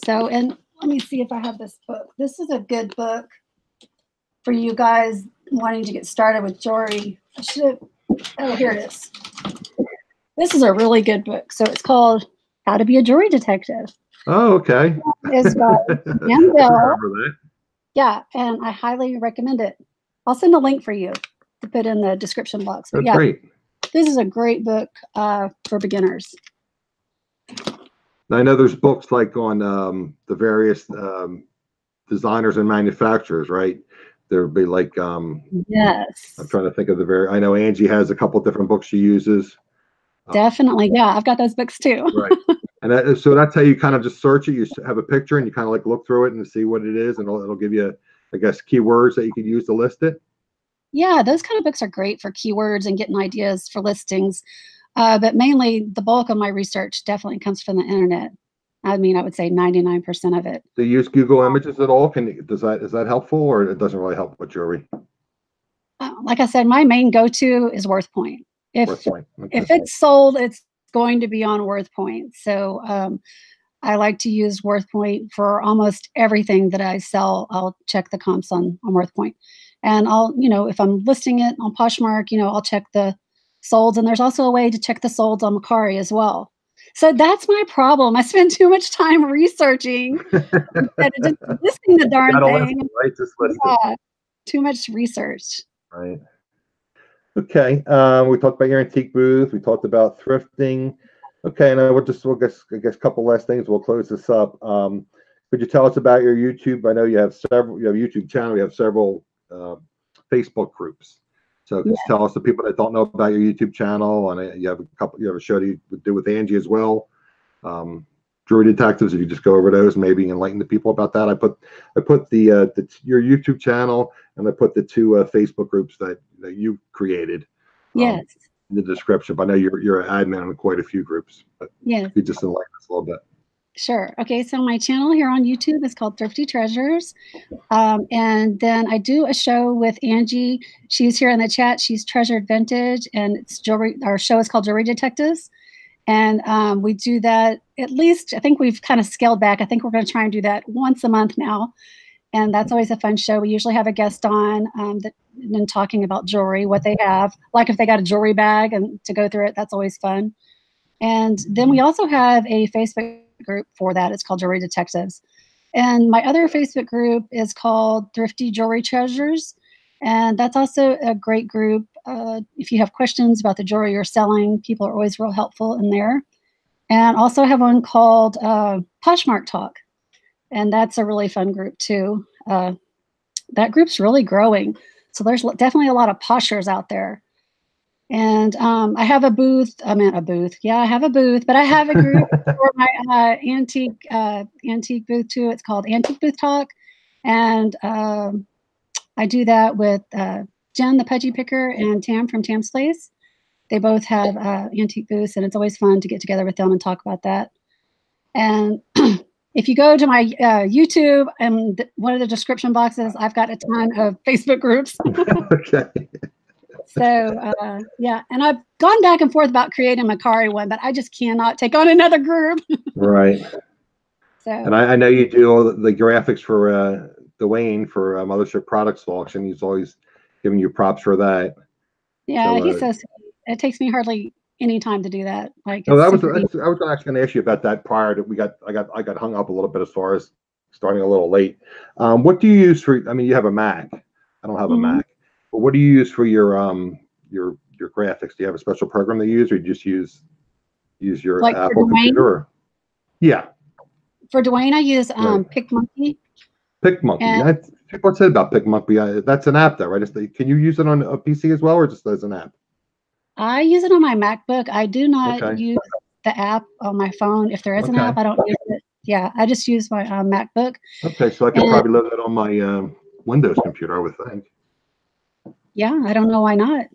So, and let me see if I have this book. This is a good book for you guys wanting to get started with jewelry. Oh, here it is. This is a really good book. So it's called How to Be a Jewelry Detective. Oh, okay. It's by Jim Bell. Yeah, and I highly recommend it. I'll send a link for you to put in the description box. But yeah, great. This is a great book for beginners. I know there's books like on the various designers and manufacturers, right? There'd be like yes. I'm trying to think of I know Angie has a couple different books she uses. Definitely, yeah, I've got those books too. Right. And so that's how you kind of just search it. You have a picture and you kind of like look through it and see what it is, and it'll give you, I guess, keywords that you can use to list it. Yeah, those kind of books are great for keywords and getting ideas for listings. But mainly the bulk of my research definitely comes from the internet. I mean, I would say 99% of it. Do you use Google Images at all? Is that helpful, or it doesn't really help with jewelry? Like I said, my main go-to is WorthPoint. If it's sold, it's going to be on WorthPoint. So I like to use WorthPoint for almost everything that I sell. I'll check the comps on WorthPoint. And I'll, if I'm listing it on Poshmark, I'll check the solds. And there's also a way to check the solds on Mercari as well. So that's my problem. I spend too much time researching instead of just listing the darn thing. Listen, right? Just list it. Too much research. Right. Okay. We talked about your antique booth. We talked about thrifting. Okay, and I guess a couple last things. We'll close this up. Could you tell us about your YouTube? I know you have several. You have a YouTube channel. You have several Facebook groups. So just tell us, the people that don't know about your YouTube channel, and you have a show that you do with Angie as well. Jewelry Detectives. If you just go over those, maybe enlighten the people about that. I put your YouTube channel, and I put the two Facebook groups that you created. Yes. In the description. But I know you're an admin on quite a few groups. But yes. You just enlighten us a little bit. Sure. Okay, so my channel here on YouTube is called Thrifty Treasures. And then I do a show with Angie. She's here in the chat. She's Treasured Vintage, and it's jewelry. Our show is called Jewelry Detectives. And we do that at least, I think we've kind of scaled back. I think we're going to try and do that once a month now. And that's always a fun show. We usually have a guest on and talking about jewelry, what they have. Like if they got a jewelry bag and to go through it, that's always fun. And then we also have a Facebook group for that. It's called Jewelry Detectives. And my other Facebook group is called Thrifty Jewelry Treasures. And that's also a great group. If you have questions about the jewelry you're selling, people are always real helpful in there. And also have one called Poshmark Talk. And that's a really fun group too. That group's really growing. So there's definitely a lot of poshers out there. And I have a booth. I have a booth, but I have a group for my antique booth too. It's called Antique Booth Talk. And I do that with Jen, the Pudgy Picker, and Tam from Tam's Place. They both have antique booths, and it's always fun to get together with them and talk about that. And if you go to my YouTube and one of the description boxes, I've got a ton of Facebook groups. Okay. So, yeah. And I've gone back and forth about creating a Mercari one, but I just cannot take on another group. Right. So. And I know you do all the graphics for Dwayne for Mothership Products Auction. He's always giving you props for that. Yeah, so, he says it takes me hardly any time to do that. Like, I was actually going to ask you about that prior to I got hung up a little bit as far as starting a little late. What do you use for? I mean, you have a Mac. I don't have a Mac. But what do you use for your graphics? Do you have a special program to use, or you just use your like Apple computer? Or? Yeah. For Dwayne, I use PicMonkey. PicMonkey. People said about PicMonkey. That's an app, though, right? Can you use it on a PC as well, or just as an app? I use it on my MacBook. I do not use the app on my phone. If there is an app, I don't use it. Yeah, I just use my MacBook. Okay, so I could probably load that on my Windows computer, I would think. Yeah, I don't know why not.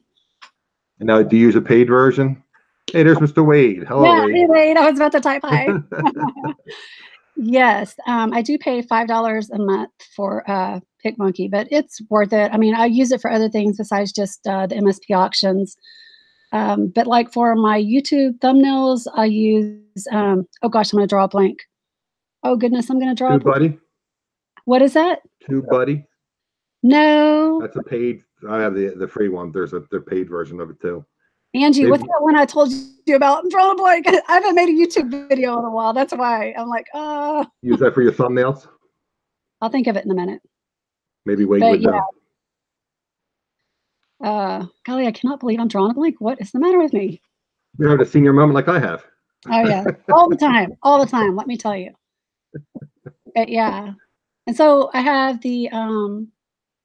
And now, do you use a paid version? Hey, there's Mr. Wade. Hello, Yeah, Wade. hey, Wade, I was about to type hi. Yes, I do pay $5 a month for PicMonkey, but it's worth it. I mean, I use it for other things besides just the MSP auctions. But like for my YouTube thumbnails, I use, oh gosh, I'm going to draw a blank. Oh goodness, I'm going to draw a blank. TubeBuddy? What is that? TubeBuddy? No. That's a paid. I have the free one. There's the paid version of it too. Angie, Maybe. what's that one I told you about? I'm drawing a blank. I haven't made a YouTube video in a while. That's why I'm like, Use that for your thumbnails? I'll think of it in a minute. Maybe Wade But would yeah. know. Golly, I cannot believe I'm drawing a blank. What is the matter with me? You're having a senior moment like I have. Oh yeah, all the time. Let me tell you. But yeah, and so I have the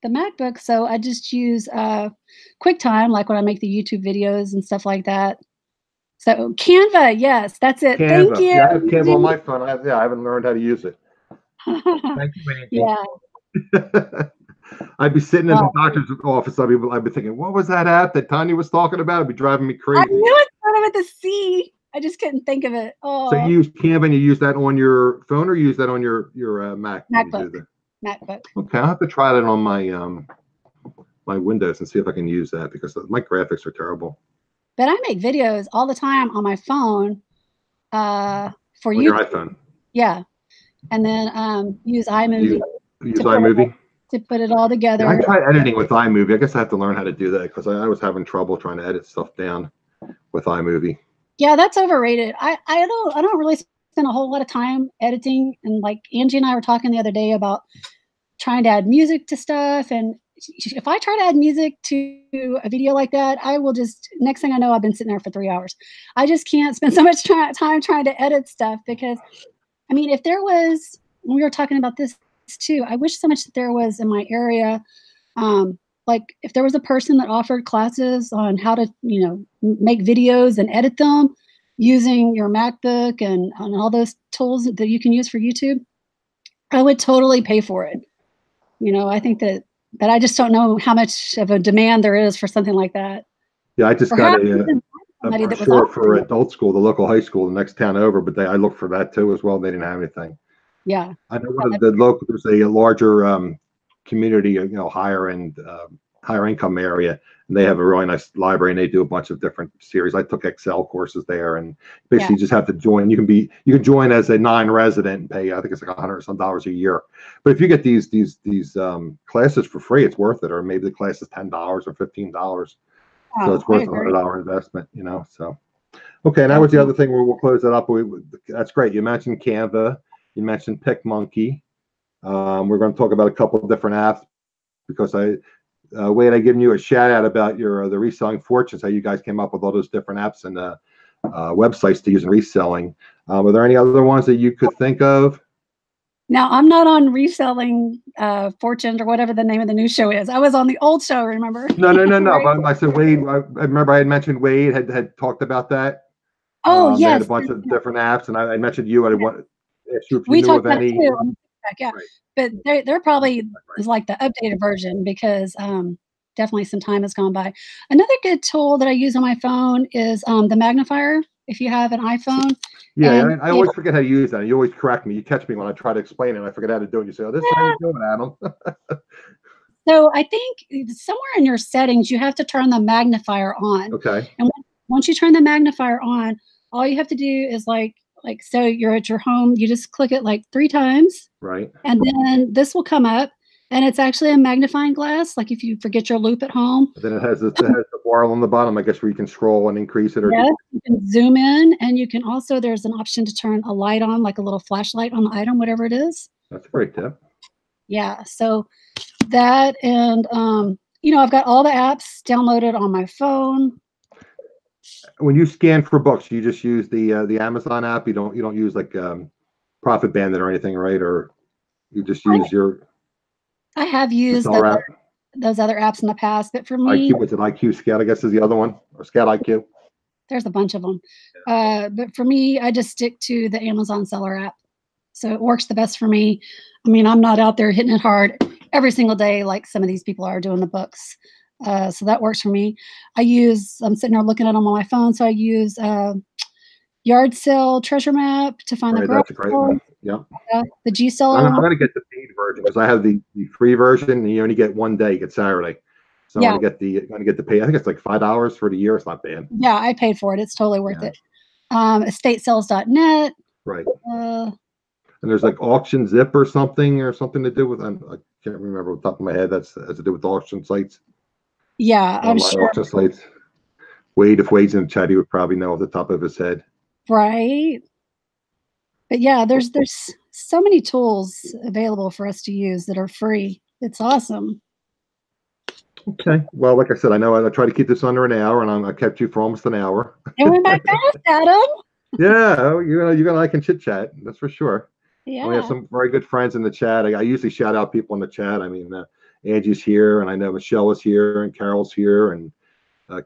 MacBook, so I just use QuickTime, like when I make the YouTube videos and stuff like that. So Canva, yes, that's it. Canva. Thank you. Yeah, I have Canva on my phone. I haven't learned how to use it. Thank you, Angie. Yeah. I'd be sitting in the doctor's office. I'd be thinking, what was that app that Tonya was talking about? It'd be driving me crazy. I knew it started with a C. I just couldn't think of it. Oh. So you use Canva and you use that on your phone, or you use that on your Mac? MacBook. MacBook. Okay, I'll have to try that on my my Windows and see if I can use that, because my graphics are terrible. But I make videos all the time on my phone for on your iPhone. Yeah, and then use iMovie. Use iMovie to put it all together. Yeah, I tried editing with iMovie. I guess I have to learn how to do that, because I was having trouble trying to edit stuff down with iMovie. Yeah, that's overrated. I don't really spend a whole lot of time editing. And like Angie and I were talking the other day about trying to add music to stuff. And if I try to add music to a video like that, I will just, next thing I know, I've been sitting there for 3 hours. I just can't spend so much time trying to edit stuff, because, I mean, if there was, we were talking about this too, I wish so much that there was in my area, like if there was a person that offered classes on how to, make videos and edit them using your MacBook and all those tools that you can use for YouTube, I would totally pay for it. I think that I just don't know how much of a demand there is for something like that. Yeah, I just got a brochure for adult school, the local high school, the next town over, but I looked for that too as well. They didn't have anything. Yeah, I know one of the local, there's a larger community, higher income area, and they have a really nice library, and they do a bunch of different series. I took Excel courses there, and basically you just have to join. You can join as a non-resident and pay, I think it's like $100 some a year. But if you get these classes for free, it's worth it. Or maybe the class is $10 or $15, so it's worth a $100 investment. So okay, now what's the other thing? We'll close that up. That's great. You mentioned Canva. You mentioned PicMonkey. We're going to talk about a couple of different apps, because Wade, I given you a shout out about the Reselling Fortunes, how you guys came up with all those different apps and websites to use in reselling. Were there any other ones that you could think of? Now, I'm not on Reselling Fortunes or whatever the name of the new show is. I was on the old show, remember? No. But I said Wade. I remember I had mentioned Wade had talked about that. Oh, yes. They had a bunch of different apps, and I mentioned you. I want to ask you if you knew of any. Too. Yeah, right. But they're probably is like the updated version, because definitely some time has gone by. Another good tool that I use on my phone is the magnifier. If you have an iPhone. Yeah, I always forget how to use that. And you always correct me. You catch me when I try to explain it, and I forget how to do it. You say, "Oh, this is how you do it, Adam." So I think somewhere in your settings you have to turn the magnifier on. Okay. And once you turn the magnifier on, all you have to do is like so you're at your home, you just click it like 3 times. Right. And then this will come up, and it's actually a magnifying glass. Like if you forget your loop at home. Then it has the bar on the bottom, I guess, where you can scroll and increase it. Or yes, you can zoom in, and you can also, there's an option to turn a light on, like a little flashlight on the item, whatever it is. That's a great tip. Yeah. So that, and I've got all the apps downloaded on my phone. When you scan for books, you just use the Amazon app. You don't use like Profit Bandit or anything, right? Or you just use I have used those other apps in the past, but for me, IQ, was it IQ Scout? I guess is the other one, or Scout IQ. There's a bunch of them, but for me, I just stick to the Amazon Seller app, so it works the best for me. I mean, I'm not out there hitting it hard every single day like some of these people are doing the books. So that works for me. I'm sitting there looking at them on my phone, so I use Yard Sale Treasure Map to find the Right, garage that's a great sale. one. Yeah. The G I'm Seller one. going to get the paid version because I have the free version, and you only get one day. You get Saturday. So Yeah. I'm going to get the pay. I think it's like $5 for the year. It's not bad. Yeah, I paid for it. It's totally worth Yeah. it. Estatesales.net. Right. Uh, And there's like Auction Zip or something to do with. I can't remember off the top of my head. That's has to do with auction sites. yeah, I'm Online sure. auction sites. Wade, if Wade's in the chat, he would probably know off the top of his head. Right. But yeah, there's so many tools available for us to use that are free. It's awesome. Okay. Well, like I said, I know I try to keep this under an hour, and I kept you for almost an hour. And we might fast, Adam. Yeah, you're gonna like and chit chat. That's for sure. Yeah. And we have some very good friends in the chat. I usually shout out people in the chat. I mean, Angie's here, and I know Michelle is here, and Carol's here, and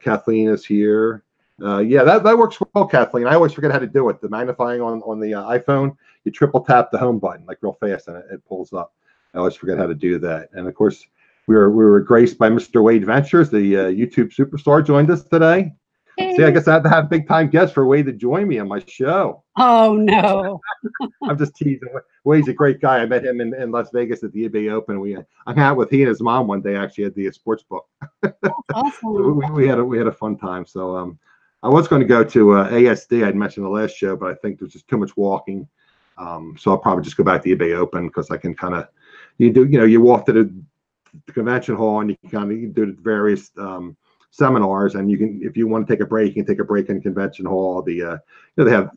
Kathleen is here. Yeah, that works well, Kathleen. I always forget how to do it. The magnifying on the iPhone, you triple tap the home button like real fast, and it pulls up. I always forget how to do that. And of course, we were graced by Mr. Wade Ventures, the YouTube superstar, joined us today. Hey. See, I guess I have to have big time guests for Wade to join me on my show. Oh no. I'm just teasing. Wade's a great guy. I met him in Las Vegas at the eBay Open. I hung out with he and his mom one day actually at the sports book. Awesome. we had a fun time. So I was going to go to ASD. I'd mentioned the last show, but I think there's just too much walking. So I'll probably just go back to the eBay Open because I can kind of you walk to the convention hall and you can kind of do the various seminars, and you can, if you want to take a break, you can take a break in convention hall. They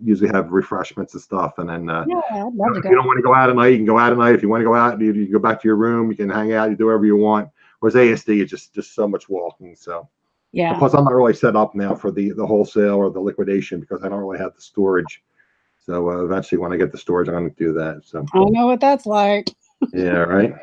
usually have refreshments and stuff, and then yeah, I'd love to if go. you don't want to go out at night, you can go out at night. If you want to go out, you go back to your room. You can hang out. You do whatever you want. Whereas ASD is just so much walking. So yeah. Plus, I'm not really set up now for the wholesale or the liquidation because I don't really have the storage. So eventually, when I get the storage, I'm going to do that. So I know what that's like. Yeah, right.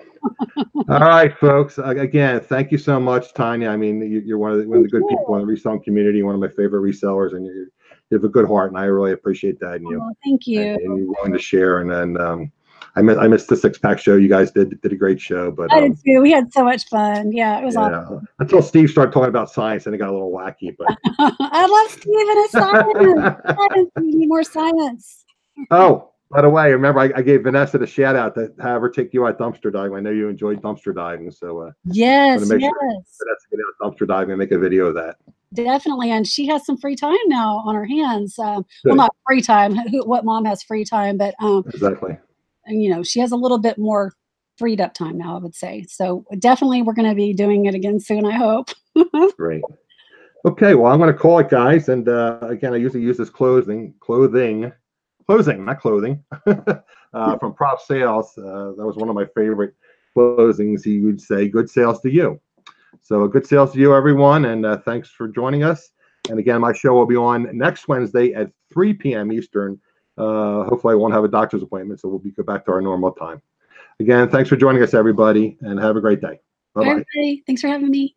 All right, folks. Again, thank you so much, Tonya. I mean, you're one of the good people in the reselling community, one of my favorite resellers, and you have a good heart, and I really appreciate that. And thank you. And you're willing to share. And then I missed the 6-pack show. You guys did a great show, but I did too. We had so much fun. Yeah, it was awesome. Until Steve started talking about science, and it got a little wacky. But I love Steve and his science. We need more science. Oh, by the way, remember I gave Vanessa the shout out to have her take you out dumpster diving. I know you enjoyed dumpster diving, so yes, sure Vanessa get out dumpster diving and make a video of that. Definitely, and she has some free time now on her hands. Well, not free time. What mom has free time, but exactly. And she has a little bit more freed up time now, I would say. So definitely, we're going to be doing it again soon, I hope. Great. Okay, well, I'm going to call it, guys. And again, I usually use this closing, not clothing, from Prop Sales. That was one of my favorite closings. He would say, "Good sales to you." So good sales to you, everyone, and thanks for joining us. And again, my show will be on next Wednesday at 3 p.m. Eastern. Hopefully, I won't have a doctor's appointment, so we'll go back to our normal time. Again, thanks for joining us, everybody, and have a great day. Bye-bye. Bye, everybody. Thanks for having me.